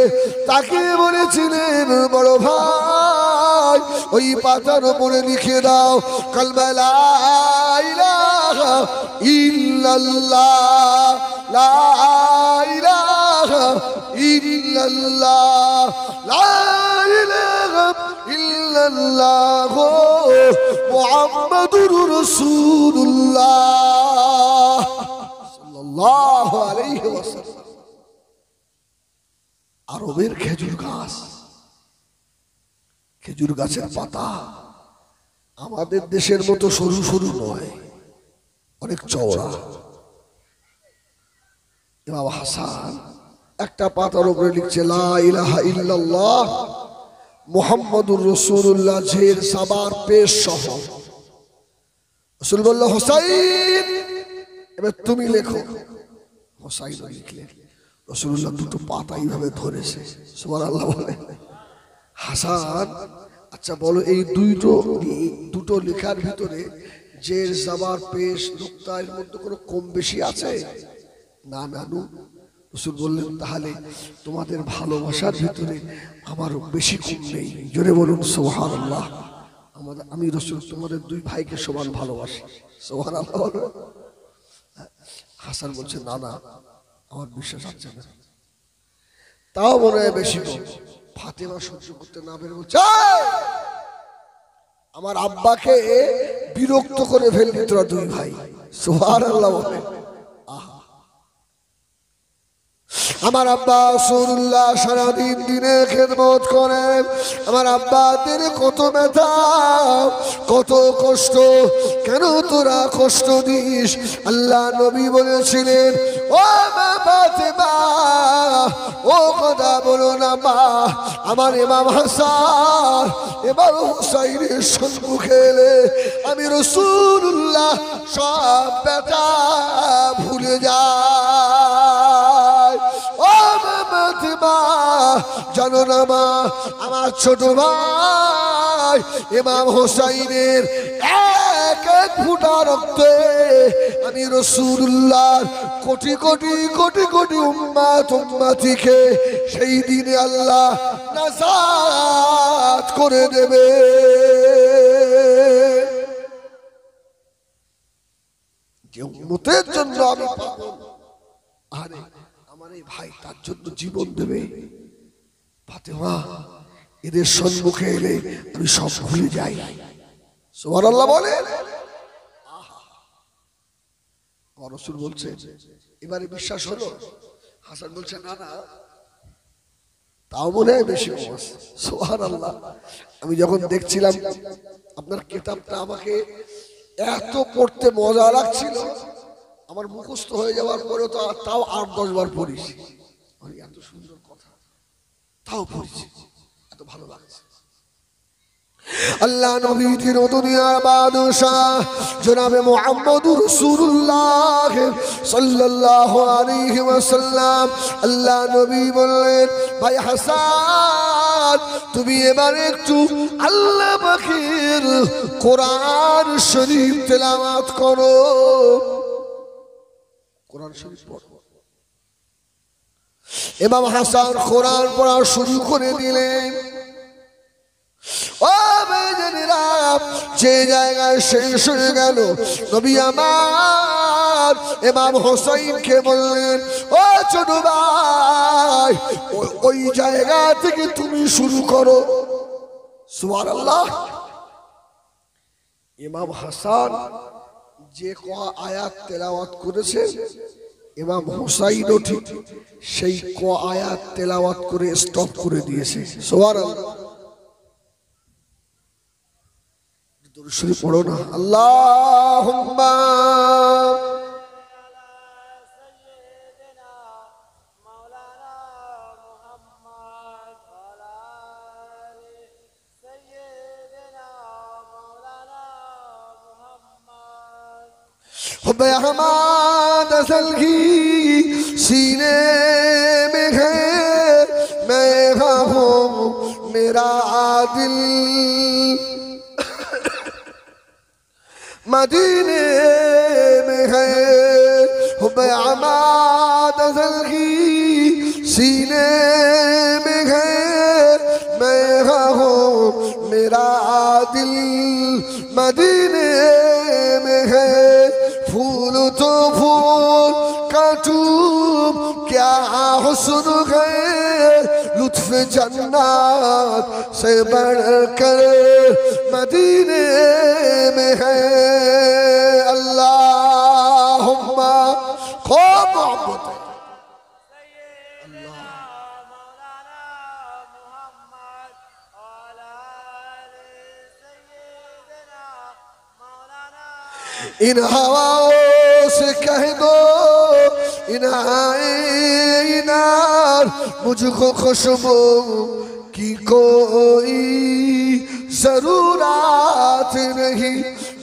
তাকিয়ে বলেছিলেন, বড় ভাই, ওই পাতার উপরে লিখে দাও কালমা লা ইলাহা ইল্লাল্লাহ, লা ইলাহা ইল্লাল্লাহ, লা ইলাহা ইল্লাল্লাহ মুহাম্মাদুর রাসূলুল্লাহ সাল্লাল্লাহু আলাইহি ওয়াসাল্লাম। আরবের খেজুর গাছ, খেজুর গাছের পাতা আমাদের দেশের মতো সরু সরু নয়, অনেক চওড়া। ইমাম হাসান একটা পাতার উপরে লিখছে লা ইলাহা ইল্লাল্লাহ মুহাম্মাদুর রাসূলুল্লাহ, জের সাবার পেশ সহ। রাসূল বলল, হোসাইন এবার তুমি লেখো। হোসাইন লিখলেন। রাসূলুল্লাহ দুটো পাতা এইভাবে ধরেছে। সুবহানাল্লাহ বলে। হাসান, আচ্ছা বলো, এই দুটো লেখার ভিতরে জের সাবার পেশ নুক্তা এর মধ্যে কোনো কম বেশি আছে? না নানু। রাসূল বললেন, তাহলে তোমাদের ভালোবাসার ভিতরে আমার বেশি কম নেই। জোরে বলুন সুবহানাল্লাহ। আমি রাসূল তোমাদের দুই ভাইকে সমান ভালোবাসি। সুবহানাল্লাহ বলুন। হাসান বলছে, না না, আমার বিশ্বাস হচ্ছে না, তাও মনে হয় বেশি কম। ফাতেমা সহ্য করতে না পেরে বলছে, আমার আব্বাকে বিরক্ত করে ফেলবি তোরা দুই ভাই। সুবহানাল্লাহ বলে। আমার আব্বা রাসূলুল্লাহ সারাদিন দিনে খেদমত করেন। আমার আব্বা দিনে কত ব্যথা, কত কষ্ট, কেন তোরা কষ্ট দিস? আল্লাহ নবী বলেছিলেন, ও মা ফাতেমা, ও কথা বলো না মা, আমার ইমাম হাসান এবার হুসাইনের সম্মুখে এলে আমি রাসূলুল্লাহ সব ব্যথা ভুলে যাই। ও ফাতেমা, জানো না মা, আমার ছোট ভাই ইমাম হোসাইনের এক এক এক ফুটা রক্তে আমি রাসূলুল্লাহর কোটি কোটি কোটি কোটি উম্মত উম্মতিকে সেই দিনে আল্লাহ নাজাত করে দেবে। যে উম্মতের জন্য আমি পাগল, আরে আমার এই ভাই তার জন্য জীবন দেবে। ফাতেমা এদের সম্মুখে এলে আমি সব ভুলে যাই। সুবহানাল্লাহ বলে। আমার রাসূল বলছে এবারে বিশ্বাস হলো? হাসান বলছে না না, তাও মনে হয় বেশি। সুবহানাল্লাহ। আমি যখন দেখছিলাম আপনার কিতাবটা, আমাকে এত পড়তে মজা লাগছিল, আমার মুখস্থ হয়ে যাওয়ার পরেও তো তাও 8-10 বার পড়িছি। এত সুন্দর কথা, তাও পড়িছি, এত ভালো লাগছে। আল্লাহ নবীর দুনিয়ার বাদশাহ জনাবে মুহাম্মদুর রাসূলুল্লাহ সাল্লাল্লাহু আলাইহি ওয়াসাল্লাম, আল্লাহ নবী বললেন, ভাই হাসান তুমি এবার একটু আল্লাহ পাকের কোরআন শরীফ তেলাওয়াত করো। কোরআন শরীফ পড়ো। ইমাম হাসান কোরআন পড়া শুরু করে দিলেন। ও বেজেরা, যে জায়গায় শেষ হয়ে গেল, নবী আমার ইমাম হোসেনকে বললেন, ও ছোট ভাই ওই জায়গা থেকে তুমি শুরু করো। সুবহানাল্লাহ। ইমাম হাসান যে আয়াত তেলাওয়াত করেছে, ইমাম হোসাইনও ঠিক সেই আয়াত তেলাওয়াত করে স্টপ করে দিয়েছে। সুবহানাল্লাহ। দুরূদ শরীফ পড়ো না। আল্লাহুম্মা हुब्बे अहमद असल की सीने में है, मैं हूँ मेरा दिल मदीने में है। हुब्बे अहमद असल की सीने में है, मैं हूँ मेरा दिल मदीने में है। फूल तो फूल काटूब क्या हुस्न है, लुत्फ जन्नत से बढ़कर मदीने में है। अल्लाहुम्मा खूब मोहब्बत है। इन हवाओं से कह दो इन आईनार मुझको खुशबू की कोई जरूरत नहीं।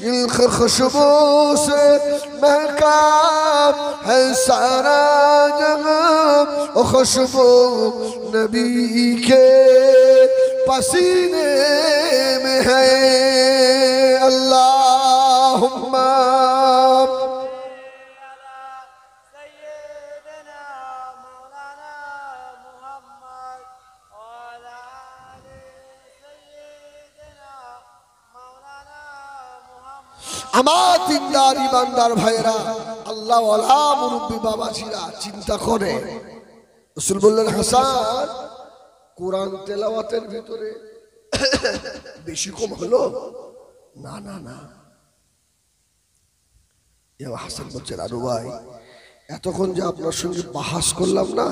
इन खुशबू से महका है सारा जहां, खुशबू नबी के पसीने में है। अल्लाहुम्मा আমার দিনদার ইমানদার ভাইরা, আল্লাহ ওয়ালা মুরব্বী বাবাজিরা চিন্তা করে। রাসূল বললেন, হাসান কোরআন তেলাওয়াতের ভিতরে বেশি কম হলো? না না না। হাসান বলছেন, আরো ভাই এতক্ষণ যে আপনার সঙ্গে বাহাস করলাম না,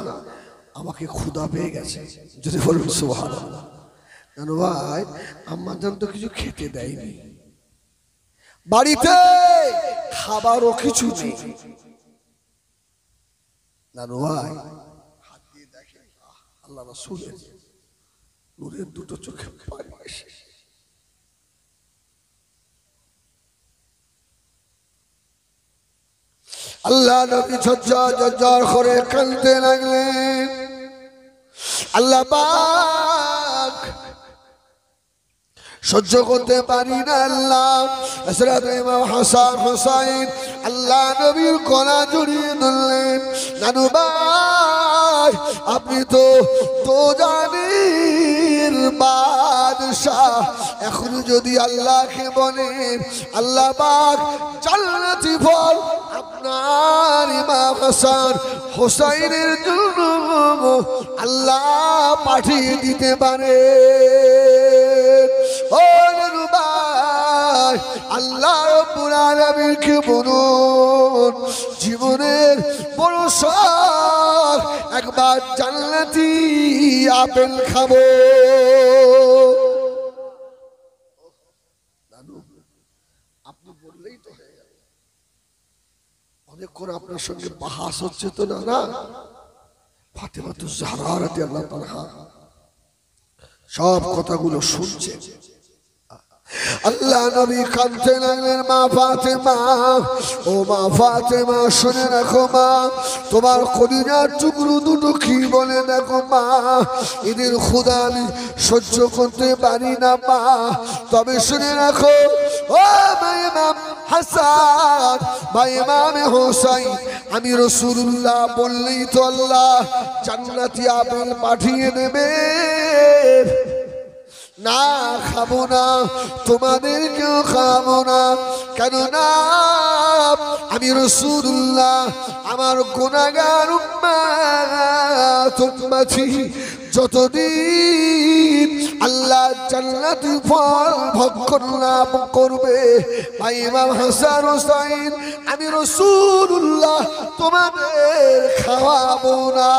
আমাকে ক্ষুধা পেয়ে গেছে। যদি বলুন সুবহানাল্লাহ। কেন ভাই, আম্মা জান তো কিছু খেতে দেয়নি, বাড়িতে খাবারও কিছু নেই। নানু ভাই হাত দিয়ে দেখে, আল্লাহ রাসূলের নূরের দুটো চোখে পানি এসে আল্লাহ নবী ঝরঝর করে কাঁদতে লাগলেন। আল্লাহ পাক সহ্য করতে পারি না আল্লাহ। হযরত ইমাম হাসান হুসাইন আল্লাহ নবীর গলা জড়িয়ে ধরলেন, নানু ভাই আপনি তো জানেন বাদশাহ, এখন যদি আল্লাহকে বলেন আল্লাহ পাক জান্নাতি ফল আপনার ইমাম হাসান হুসাইনের জন্য আল্লাহ পাঠিয়ে দিতে পারে। ও নানু ভাই আল্লাহ রাব্বুল আলামিনকে বলুন জীবনের বড় শখ একবার জান্নাতি আপেল খাবো। আপনি বললেই তো হয়ে গেল। অনেকক্ষণ আপনার সঙ্গে বাহাস হচ্ছে তো না ফাতেমাতুজ জাহরা রাদিয়াল্লাহু তাআলা সব কথাগুলো শুনছে। আল্লাহ নবী কাঁদতে লাগলেন, মা ফাতেমা, ও মা ফাতেমা শুনে রাখো মা, তোমার কলিজার টুকরো দুটো কি বলে দেখো মা, এদের ক্ষুধা আমি সহ্য করতে পারি না মা, তবে শুনে রাখো ও ভাই ইমাম হাসান ভাই ইমাম হোসাইন, আমি রাসূলুল্লাহ বললেই তো আল্লাহ জান্নাতি আপেল পাঠিয়ে দেবে। না খাবো না, তোমাদেরকেও খাবো না, কেননা আমি রাসূলুল্লাহ আমার গুনাহগার উম্মতি যতদিন আল্লাহ জান্নাতি ফল ভক্ষণ লাভ করবে, ভাই ইমাম হাসান হুসাইন আমি রাসূলুল্লাহ তোমাদের খাওয়াবো না।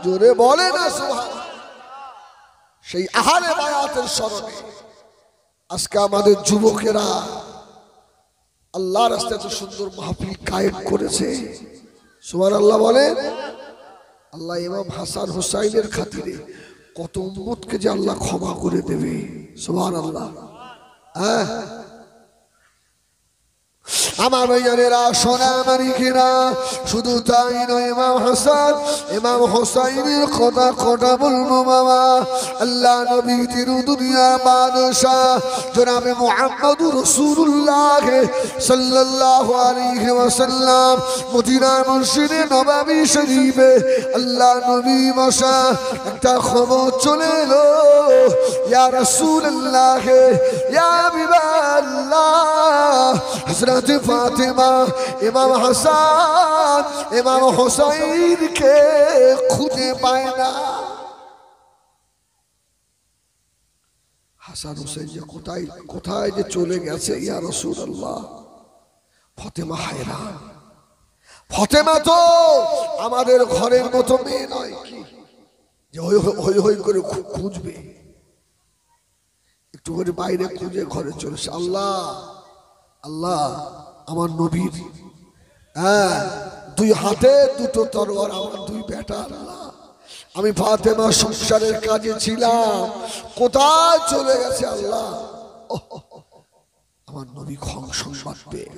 জোরে বলে না সুবহানাল্লাহ। সেই আহলে বায়াতের স্মরণে আজকে আমাদের যুবকেরা আল্লাহর রাস্তায় এত সুন্দর মাহফিল কায়েম করেছে। সুবহানাল্লাহ বলেন। আল্লাহ ইমাম হাসান হুসাইনের খাতিরে কত উম্মতকে যে আল্লাহ ক্ষমা করে দেবে। সুবহানাল্লাহ। হ্যাঁ আমার ভাইয়ানেরা সোনা মানিকেরা, শুধু তাই নয় ইমাম হাসান ইমাম হুসাইনের কথা বলবো বাবা। আল্লাহ নবী দুনিয়া বাদশাহ জনাবে মুহাম্মদুর রাসূলুল্লাহ সাল্লাল্লাহু আলাইহি ওয়াসাল্লাম মদিনার মসজিদে নববী শরীফে আল্লাহ নবী বসা, একটা খবর চলে এলো, ইয়া রাসূলুল্লাহ ইয়া হাবিবাল্লাহ হযরত ফাতেমা ইমাম হাসান ইমাম হুসাইনকে খুঁজে পায় না। হাসান হুসাইন যে কোথায় যে চলে গেছে ইয়া রাসূলুল্লাহ। ফাতেমা হায়রান, ফাতেমা তো আমাদের ঘরের মতো মেয়ে নয় কি যে হই হই করে খুঁজবে, একটু করে বাইরে খুঁজে ঘরে চলেছে। আল্লাহ আল্লাহ আমার নবীর দুই হাতে দুটো তরোয়ার, আমার দুই বেটা, আল্লাহ আমি ফাতেমা সংসারের কাজে ছিলাম, কোথায় চলে গেছে আল্লাহ। আমার নবী সংবাদ পেয়ে,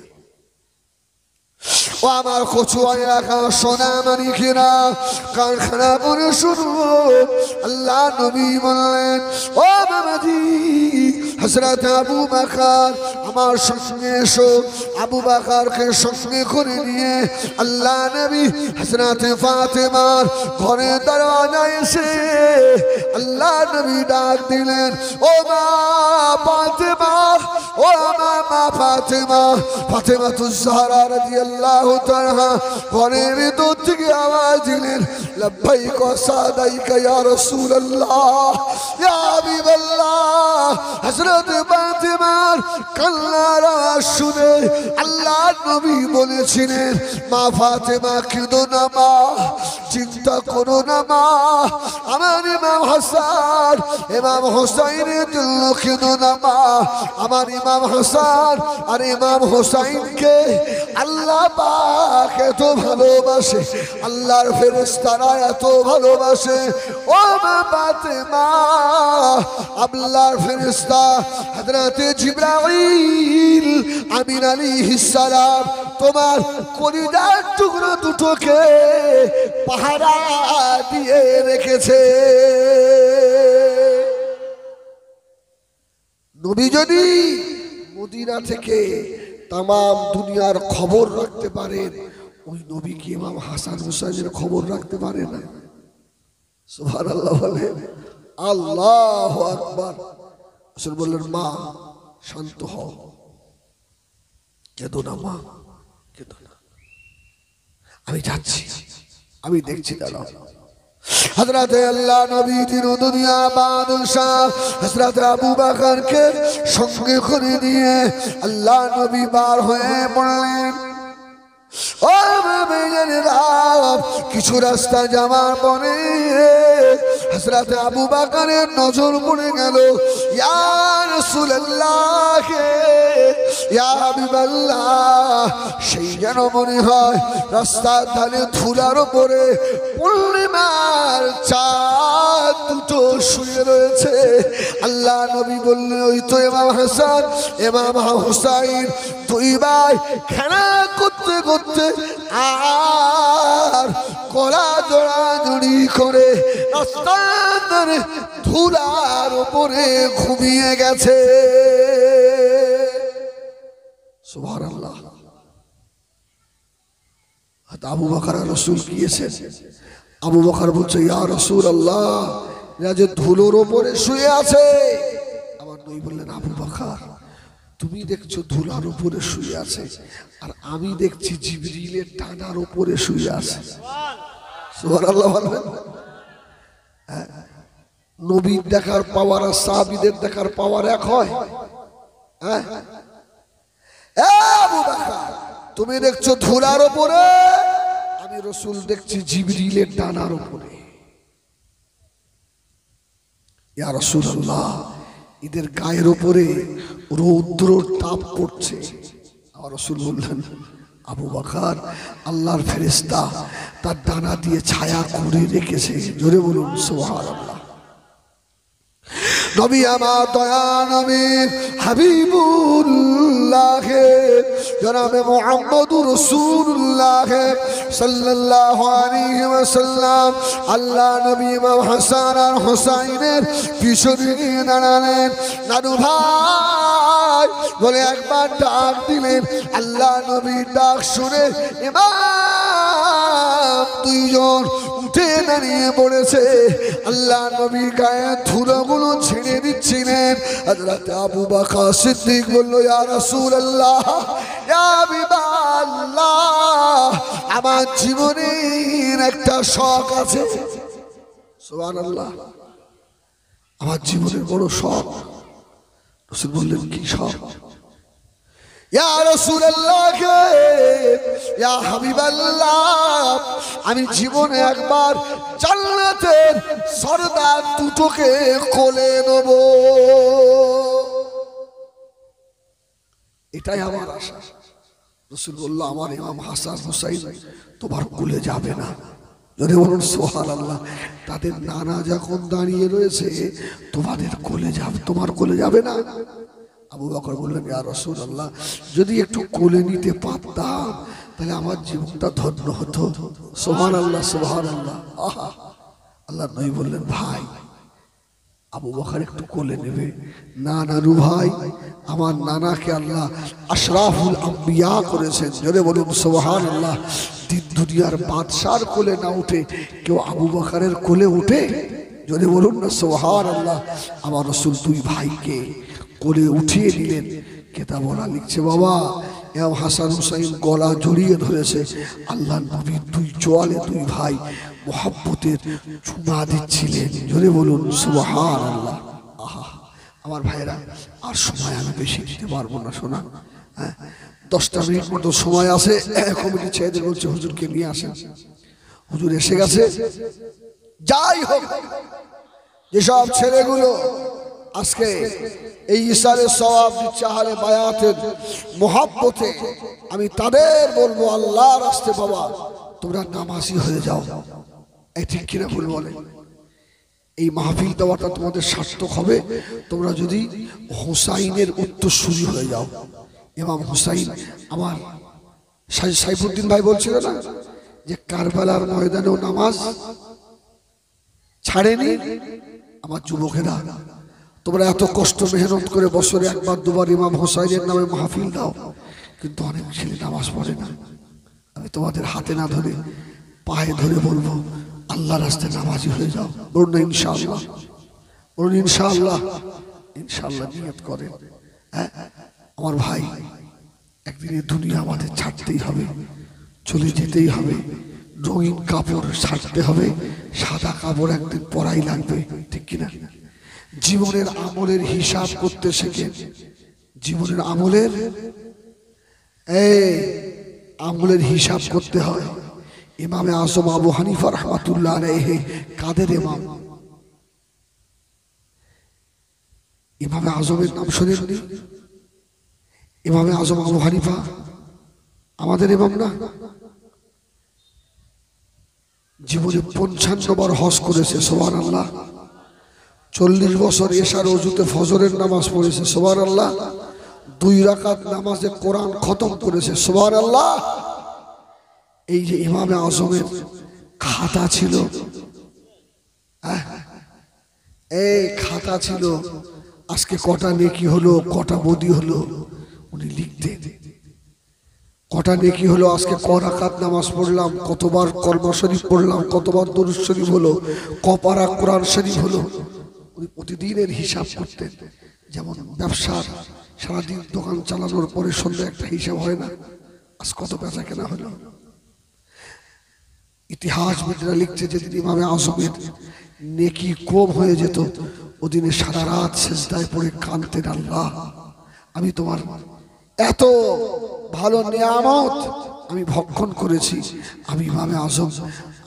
ও আমার কচুয়ায় রাখা সোনা মানিকেরা কারখানা করে শুরু, আল্লাহ নবী বললেন ও বাবাজি হযরত আবু বকর আমার সঙ্গে এসো। আবু বকরকে সঙ্গে করে নিয়ে আল্লাহ নবী হযরত ফাতেমার ঘরের দরজায় এসে আল্লাহ নবী ডাক দিলেন, ও মা ফাতেমা, ও আমার মা ফাতেমা, ফাতেমাতুজ জাহরা রাদিয়াল্লাহু তাআলা ঘরের ভিতর থেকে আওয়াজ দিলেন, লব্বাইক ওয়া সাদাইক ইয়া রাসূলুল্লাহ ইয়া হাবিবাল্লাহ। হযরত ফাতেমার কান্নার আওয়াজ শুনে আল্লাহ নবী বলেছিলেন, মা ফাতেমা কেঁদো না মা, চিন্তা করো না মা, আমার ইমাম হাসান ইমাম হুসাইনের জন্য কেঁদো না মা, আমার ইমাম হাসান আর ইমাম হুসাইনকে আল্লাহ পাক এত ভালোবাসে, আল্লাহর ফেরেশতারা এত ভালোবাসে। ও মা ফাতেমা, আল্লাহর ফেরেশতা হযরত জিবরাইল আমিন আলাইহিস সালাম তোমার কলিজার টুকরো দুটোকে পাহারা দিয়ে রেখেছে। নবী যদি মদিনা থেকে তামাম দুনিয়ার খবর রাখতে পারেন, ওই নবী কি ইমাম হাসান হুসাইনের খবর রাখতে পারে না? সুবহানাল্লাহ বলেন, আল্লাহু আকবার। রাসূল বললেন, মা শান্ত হও, কেঁদো না মা, কেঁদো না, আমি যাচ্ছি, আমি দেখছি, দাঁড়াও। হযরত আল্লাহ নবী দিন দুনিয়া বাদশাহ হযরত আবু বকরকে সঙ্গে করে নিয়ে আল্লাহ নবী বার হয়ে পড়লেন। ও বেজনেরা, কিছু রাস্তা যাওয়ার পরে হযরত আবু বকরের নজর পড়ে গেল ইয়া রাসূলুল্লাহ, ইয়া হাবিবাল্লাহ। সেই যেন মনে হয় রাস্তার ধারে ধুলার উপরে পূর্ণিমার চাঁদ দুটো শুয়ে রয়েছে। আল্লাহ নবী বললেন, ওই তো ইমাম হাসান ইমাম হুসাইন দুই ভাই খেলা করতে করতে আর কলা দৌড়াদৌড়ি করে রাস্তার ধুলার উপরে ঘুমিয়ে গেছে। সুবহানাল্লাহ। আবু বকর রাসূল গিয়েছেন, আবু বকর বলছে, ইয়া রাসূলুল্লাহ, এরা যে ধুলোর উপরে শুয়ে আছে। আমার নবী বললেন, আবু বকর, তুমি দেখছো ধুলার উপরে শুয়ে আছে, আর আমি দেখছি জিবরিলের ডানার উপরে শুয়ে আছে। সুবহানাল্লাহ বলবেন। নবীর দেখার পাওয়ার আর সাহাবীদের দেখার পাওয়ার এক হয়? হ্যাঁ। আবু বকর, তুমি দেখছো ধুলার উপরে, আমি রাসূল দেখছি জিবরিলের ডানার উপরে। ইয়া রাসূলুল্লাহ, এদের গায়ের উপরে রৌদ্র তাপ পড়ছে। আর রাসূল বললেন, আবু বকর, আল্লাহর ফেরেশতা তার ডানা দিয়ে ছায়া করে রেখেছে। জোরে বলুন সুবহানাল্লাহ। নবী আমার দয়া নবী হাবিবুল্লাহ জনাবে মুহাম্মদুর রাসূলুল্লাহ সাল্লাল্লাহু আলাইহি ওয়াসাল্লাম আল্লাহ নবী ইমাম হাসান আর হুসাইনের পিছনে দাঁড়ালেন। নানু ভাই বলে একবার ডাক দিলেন। আল্লাহ নবীর ডাক শুনে ইমাম দুইজন উঠে দাঁড়িয়ে পড়েছে। আল্লাহ নবী গায়ে ধুলোগুলো ছেড়ে দিচ্ছিলেন। হযরত আবু বকর সিদ্দিক বলল, ইয়া রাসূলুল্লাহ, ইয়া হাবিবাল্লাহ, আমার জীবনের একটা শখ আছে। সুবহানাল্লাহ। আমার জীবনের বড় শখ। রাসূল বললেন, কি শখ? ইয়া রাসূলুল্লাহ, ইয়া হাবিবাল্লাহ, আমি জীবনে একবার জান্নাতের সরদার দুটোকে কোলে নেব, এটাই আমার আশা। রাসূল বলল, আমার ইমাম হাসান হুসাইন তোমার কোলে যাবে না। যদি বলুন সুবহানাল্লাহ। তাদের নানা যখন দাঁড়িয়ে রয়েছে, তোমাদের কোলে যাবে, তোমার কোলে যাবে না। আবু বকর বললেন, ইয়া রাসূলুল্লাহ, যদি একটু কোলে নিতে পারতাম তাহলে আমার জীবনটা ধন্য হতো। সুবহানাল্লাহ, সুবহানাল্লাহ। আহা, আল্লাহ নবী বললেন, ভাই আবু বকর একটু কোলে নেবে না? নানু ভাই, আমার নানাকে আল্লাহ আশরাফুল আম্বিয়া করেছেন। যদি বলুন সুবহানাল্লাহ। দুনিয়ার বাদশার কোলে না উঠে কেউ আবু বকরের কোলে উঠে? যদি বলুন না সুবহানাল্লাহ। আমার রাসূল দুই ভাইকে কোলে উঠিয়ে নিলেন। কেতাবরা লিখছে, বাবা ইমাম হাসান হুসাইন গলা জড়িয়ে ধরেছে। আল্লাহ নবীর দুই জোয়ালে দুই ভাই মোহাব্বতের চুমা দিচ্ছিলেন। জোরে বলুন সুবহানাল্লাহ। আহা, আমার ভাইরা, আর সময় আমি বেশি দিতে পারবো না। শোনা, হ্যাঁ, 10টা মিনিট মতো সময় আছে। কমিটি ছেলেদের বলছে, হুজুরকে নিয়ে আসেন। হুজুর এসে গেছে। যাই হোক, যেসব ছেলেগুলো আজকে এই ইশারের সওয়াব দিচ্ছে আহলে বায়াতের মোহাব্বতে, আমি তাদের বলবো, আল্লাহর রাস্তে বাবা তোমরা নামাজি হয়ে যাও। এই ঠিক কিনা ভুল বলে? এই মাহফিল দেওয়াটা তোমাদের সার্থক হবে তোমরা যদি হুসাইনের উত্তরসূরি হয়ে যাও। ইমাম হুসাইন, আমার সাইফুদ্দিন ভাই বলছিল না যে কারবালার ময়দানেও নামাজ ছাড়েনি। আমার যুবকেরা, তোমরা এত কষ্ট মেহনত করে বছরে একবার দুবার ইমাম হোসাইনের নামে মাহফিল দাও, কিন্তু অনেক ছেলে নামাজ পড়ে না। আমি তোমাদের হাতে না ধরে পায়ে ধরে বলবো, আল্লাহ রাস্তায় নামাজি হয়ে যাও। বলুন না ইনশাআল্লাহ, বলুন ইনশাআল্লাহ। ইনশাআল্লাহ নিয়ত করেন। হ্যাঁ আমার ভাই, একদিন এই দুনিয়া আমাদের ছাড়তেই হবে, চলে যেতেই হবে। রঙিন কাপড় ছাড়তে হবে, সাদা কাপড় একদিন পরাই লাগবে, ঠিক কিনা? জীবনের আমলের হিসাব করতে শেখেন। জীবনের আমলের হিসাব করতে হয়। ইমামে আজম আবু হানিফা রাহমাতুল্লাহ আলাইহি কাদের ইমাম? ইমামে আজমের নাম শোনেননি? ইমামে আজম আবু হানিফা আমাদের ইমাম না? জীবনে 55 বার হজ করেছে, সুবহানাল্লাহ। 40 বছর এশার ওযুতে ফজরের নামাজ পড়েছে, সুবহানাল্লাহ। 2 রাকাত নামাজে কোরআন খতম করেছে, সুবহানাল্লাহ। এই যে ইমামে আজমের খাতা ছিল, এই খাতা ছিল, আজকে কটা নেকি হলো, কটা বদি হলো, উনি লিখতেন। কটা নেকি হলো, আজকে ক রাকাত নামাজ পড়লাম, কতবার কলমা শরীফ পড়লাম, কতবার দরুদ শরীফ হলো, কপারা কোরআন শরীফ হলো। উনি প্রতিদিনের হিসাব করতেন। যেমন ব্যবসার সারাদিন দোকান চালানোর পরে সন্ধ্যা একটা হিসাব হয় না, আজ কত বেচা কেনা হলো। ইতিহাসবিদরা লিখছে, যেদিন ইমামে আজমের নেকি কম হয়ে যেত, ওদিনে সারা রাত সিজদায় পড়ে কাঁদতেন, আল্লাহ আমি তোমার এত ভালো নিয়ামত আমি ভক্ষণ করেছি, আমি ইমামে আজম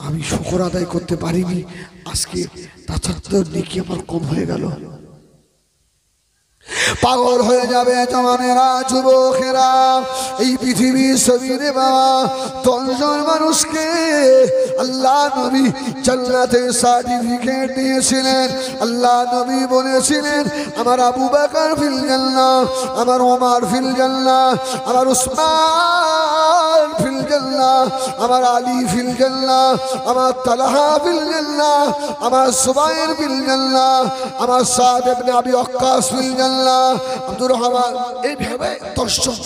আমি শুকর আদায় করতে পারিনি, আজকে তা সত্ত্বেও নেকি আমার কম হয়ে গেল। পাগল হয়ে যাবে জওয়ানেরা, যুবকেরা। এই পৃথিবীর জমিনে বাবা 10 জন মানুষকে আল্লাহ নবী জান্নাতের সার্টিফিকেট দিয়েছিলেন। আল্লাহ নবী বলেছিলেন, আমার আবু বকর ফিল জান্নাহ, আমার ওমর ফিল জান্নাহ, আমার উসমান ফিল জান্নাহ, আমার আলী ফিল জান্নাহ, আমার তালহা ফিল জান্নাহ, আমার সুবাইর ফিল জান্নাহ, আমার সাদ ইবনে আবি ওয়াক্কাস ফিল জান্নাহ, আব্দুর রহমান। এইভাবে 10 জন।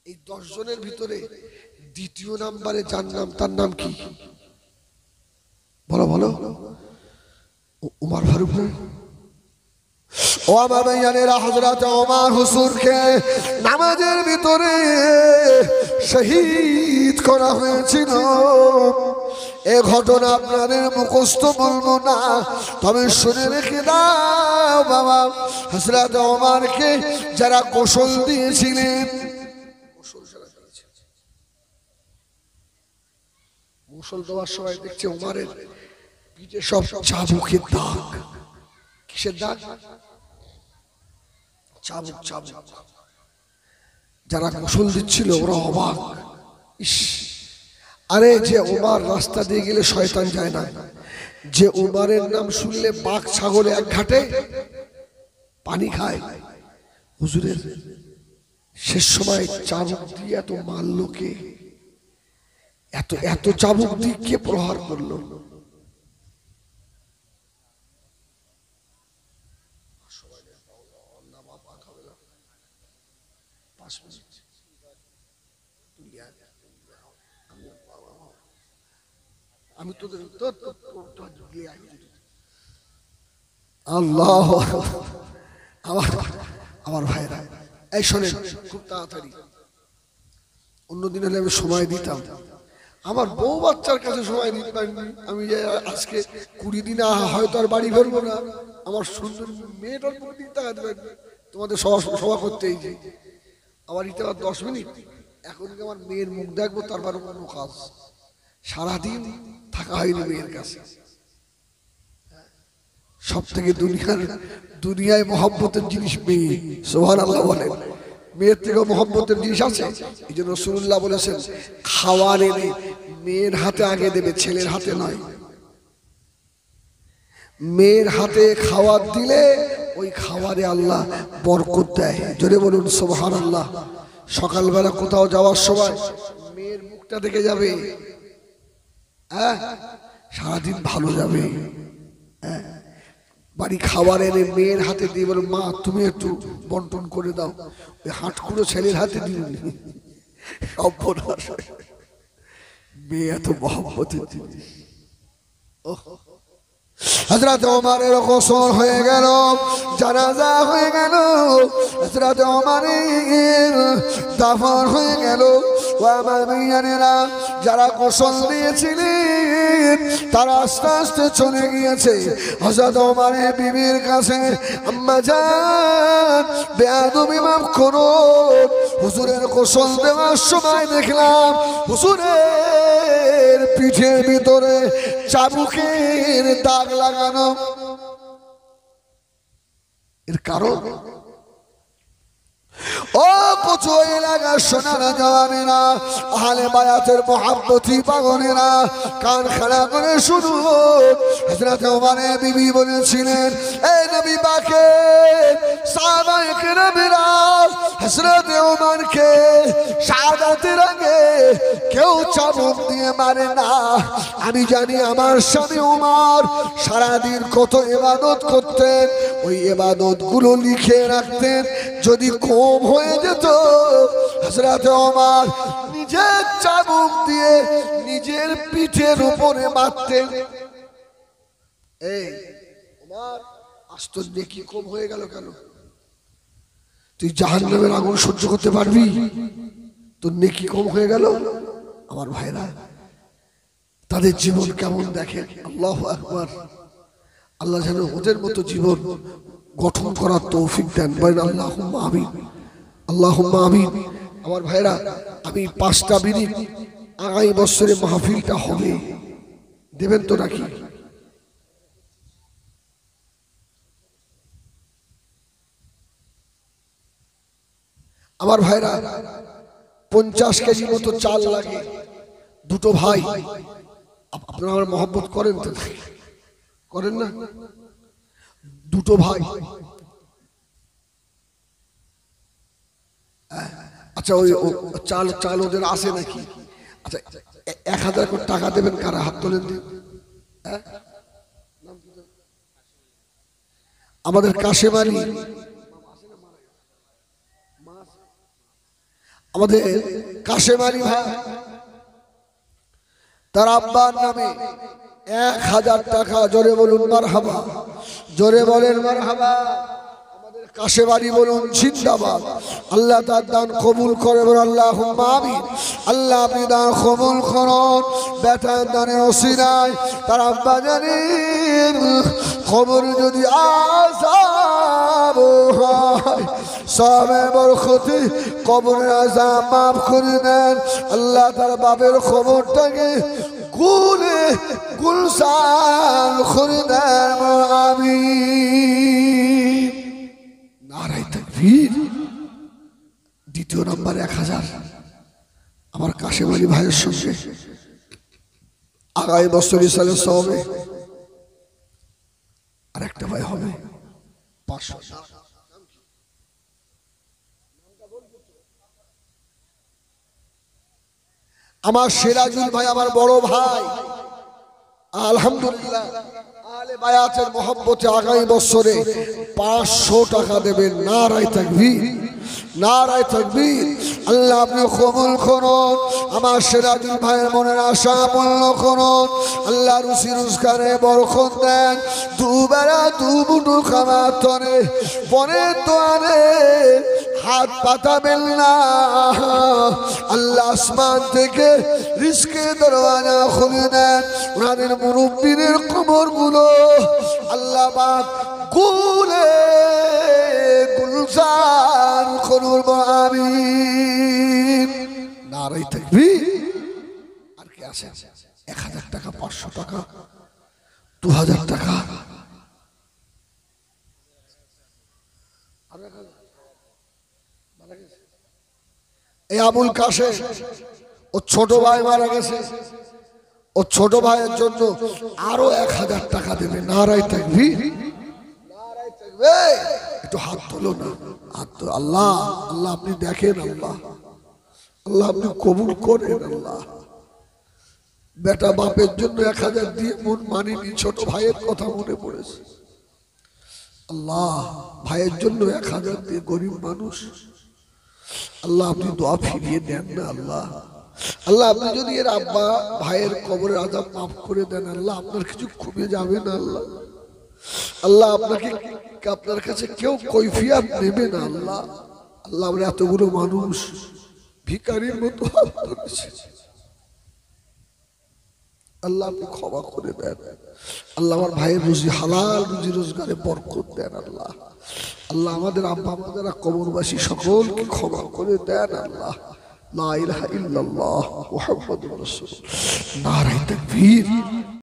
এই 10 জনের ভিতরে দ্বিতীয় নাম্বারে যার নাম, তার নাম কি? বলো বলো। উমর ফারুক না? ও আমার ভাইয়ানেরা, হযরত ওমর হুজুরকে নামাজের ভিতরে শহীদ করা হয়েছিল। এ ঘটনা আপনাদের মুখস্থ বলবো না, তবে শুনে রেখে দাও বাবা। হযরত ওমরকে যারা গোসল দিয়েছিলেন, গোসল দেওয়ার সময় দেখছে ওমরের পিঠে সব চাবুকের দাগ। কিসের দাগ? চাবুক চাবুক। যারা গোসল দিচ্ছিল ওরা অবাক, ইস, আরে যে ওমর রাস্তা দিয়ে গেলে শয়তান যায় না, যে ওমরের নাম শুনলে বাঘ ছাগল এক ঘাটে পানি খায়, হুজুরের শেষ সময় চাবুক দিয়ে এত মারলো কে? এত এত চাবুক দিয়ে কে প্রহার করলো? আমি তোদের আল্লাহ, আমার ভাইরা এই শোনেন খুব তাড়াতাড়ি। অন্যদিন হলে আমি সময় দিতাম, আমার বউ বাচ্চার কাছে সময় দিতে পারিনি। আমি আজকে 20 দিন হয়তো আর বাড়ি ফেরবো না, আমার সুন্দর মেয়েটার প্রতি দিন তাকাতে পারিনি। তোমাদের সভা করতেই যে আমার ইতে 10 মিনিট, এখন আমার মেয়ের মুখ দেখবো, তারপর অন্য কাজ। সারাদিন থাকা হয়নি মেয়ের কাছে। সব থেকে দুনিয়ায় মহব্বতের জিনিস মেয়ে, সুবহানাল্লাহ বলেন। মেয়ের থেকে মহব্বতের জিনিস আছে। এই জন্য রাসূলুল্লাহ বলেছেন, খাওয়ার এনে মেয়ের হাতে আগে দেবে, ছেলের হাতে নয়। মেয়ের হাতে খাবার দিলে ওই খাবারে আল্লাহ বরকত দেয়। জোরে বলুন সুবহানাল্লাহ। সকালবেলা কোথাও যাওয়ার সময় মেয়ের মুখটা দেখে যাবে, হ্যাঁ, সারাদিন ভালো যাবে। বাড়ি খাবার এনে মেয়ের হাতে দিয়ে বলে, মা তুমি একটু বন্টন করে দাও। ওই হাটকুড়ো ছেলের হাতে দিয়ে মেয়ে এত মহব্বতের জিনিস। হযরত ওমরের গোসল হয়ে গেল, জানাজা হয়ে গেল, হযরত ওমরের দাফন হয়ে গেল। ও আমার ভাইয়েরা, যারা গোসল দিয়েছিলেন তারা আস্তে আস্তে চলে গিয়েছে হযরত ওমরের বিবির কাছে। আম্মা জান, বেয়াদবি মাফ করুন, হুজুরের গোসল দেওয়ার সময় দেখলাম হুজুরের পিঠের ভিতরে চাবুকের দাগ লাগানো। এর কারণ, ও কচু এলাকার সোনারা জওয়ানেরা, আহলে বায়াতের মুহাব্বতি পাগলেরা, কান খাড়া করে শুনুন। হযরত ওমরের বিবি বলেছিলেন, এই নবী পাকের সাহাবায়ে কেরামেরা হযরত ওমরকে শাহাদাতের আগে কেউ চাবুক দিয়ে মারে না। আমি জানি আমার স্বামী ওমর সারাদিন কত ইবাদত করতেন, ওই ইবাদত গুলো লিখে রাখতেন। যদি কম হয়ে যেত হযরত ওমর নিজের চাবুক দিয়ে নিজের পিঠের উপরে মারতেন। এই ওমর, আজ তোর নেকি কম হয়ে গেল কেন? তুই জাহান্নামের আগুন সহ্য করতে পারবি? তোর নেকি কম হয়ে গেল। আমার ভাইরা, তাদের জীবন কেমন দেখেন। আল্লাহু আকবার। আল্লাহ যেন ওদের মতো জীবন গঠন করার তৌফিক দেন। বলেন আল্লাহুম্মা আমিন, আল্লাহুম্মা আমিন। আমার ভাইরা, আমি 5টা মিনিট, আগামী বছরে মাহফিলটা হবে, দেবেন তো নাকি? আমার ভাইরা, 50 কেজি মতো চাল লাগে। দুটো ভাই, আপনারা আমার মহব্বত করেন তো? করেন না? দুটো ভাই, আচ্ছা ওই চাল চাল ওদের আসে নাকি? আচ্ছা 1000 করে টাকা দেবেন, কারা হাত তোলেন দিন? আমাদের কাশেম আলী, আমাদের কাশেম আলী ভাই, তার আব্বার নামে 1000 টাকা। জোরে বলুন মারহাবা, জোরে বলেন মারহাবা। আমাদের কাশেম আলী বলুন জিন্দাবাদ। আল্লাহ তার দান কবুল করে, বলুন আল্লাহুম্মা আমিন। আল্লাহ আপনি দান কবুল করুন। বেটার দানের ওসিলায় তার আব্বা জানেন খবর যদি আযাব হয়, সবে বরকতে কবরের আযাব মাফ করে দেন। আল্লাহ তার বাপের খবরটাকে গুলে গুলশান করে দেন। আমিন। নারায়ে তাকবীর। দ্বিতীয় নাম্বার 1000 আমার কাশেম আলী ভাইয়ের সঙ্গে আগামী বছর ইসালে সবে আর একটা ভাই হবে 500। আমার সিরাজুল ভাই, আমার বড় ভাই, আলহামদুলিল্লাহ আহলে বায়াতের মহব্বতে আগামী বছরে 500 টাকা দেবেন। নারায়ে তাকবীর, নারায়ে তাকবীর। আল্লাহ আপনি কবুল করুন। আমার সিরাজুল ভাইয়ের মনের আশা পূর্ণ করুন। আল্লাহ রুজি রোজগারে বরকত দেন। দুবেলা দুমুঠো খাবার তরে পরের দোয়ারে হাত পাতাবেন না। আল্লাহ আসমান থেকে রিজকের দরওয়াজা খুলে দেন। ওনাদের মুরব্বিদের কবরগুলো আল্লাহ পাক গুলে গুলশান করুন। আমিন। নারায়ে তাকবীর। আর কি আছে? 1000 টাকা, 500 টাকা, 2000 টাকা। এই আবুল কাশেম, ও ছোট ভাই মারা গেছে, ও ছোট ভাইয়ের জন্য আরো 1000 টাকা দেবে। নারায়ে তাকবীর, নারায়ে তাকবীর। একটু হাত তোলো না, হাত তো। আল্লাহ, আল্লাহ আপনি দেখেন, আল্লাহ, আল্লাহ আপনি কবুল করেন। আল্লাহ, বেটা বাপের জন্য 1000 দিয়ে মন মানিনি, ছোট ভাইয়ের কথা মনে পড়েছে। আল্লাহ ভাইয়ের জন্য 1000 দিয়ে গরিব মানুষ, আল্লাহ আপনি দোয়া ফিরিয়ে দেন না আল্লাহ। আল্লাহ আপনি যদি এর আব্বা ভাইয়ের কবরের আযাব মাফ করে দেন আল্লাহ, আপনার কিছু কমে যাবে না আল্লাহ। আল্লাহ আপনাকে, আপনার কাছে কেউ কৈফিয়ত নেবে না আল্লাহ। আল্লাহ আমরা এতগুলো মানুষ ভিখারির মতো হাত ধরেছি, আল্লাহ আপনি ক্ষমা করে দেন আল্লাহ। আমার ভাইয়ের রুজি হালাল রুজি রোজগারে বরকত দেন আল্লাহ। আল্লাহ আমাদের আব্বা আমাদের কবরবাসী সকলকে ক্ষমা করে দেন আল্লাহ। লা ইলাহা ইল্লাল্লাহ মুহাম্মাদুর রাসূলুল্লাহ। নারে তাকবীর।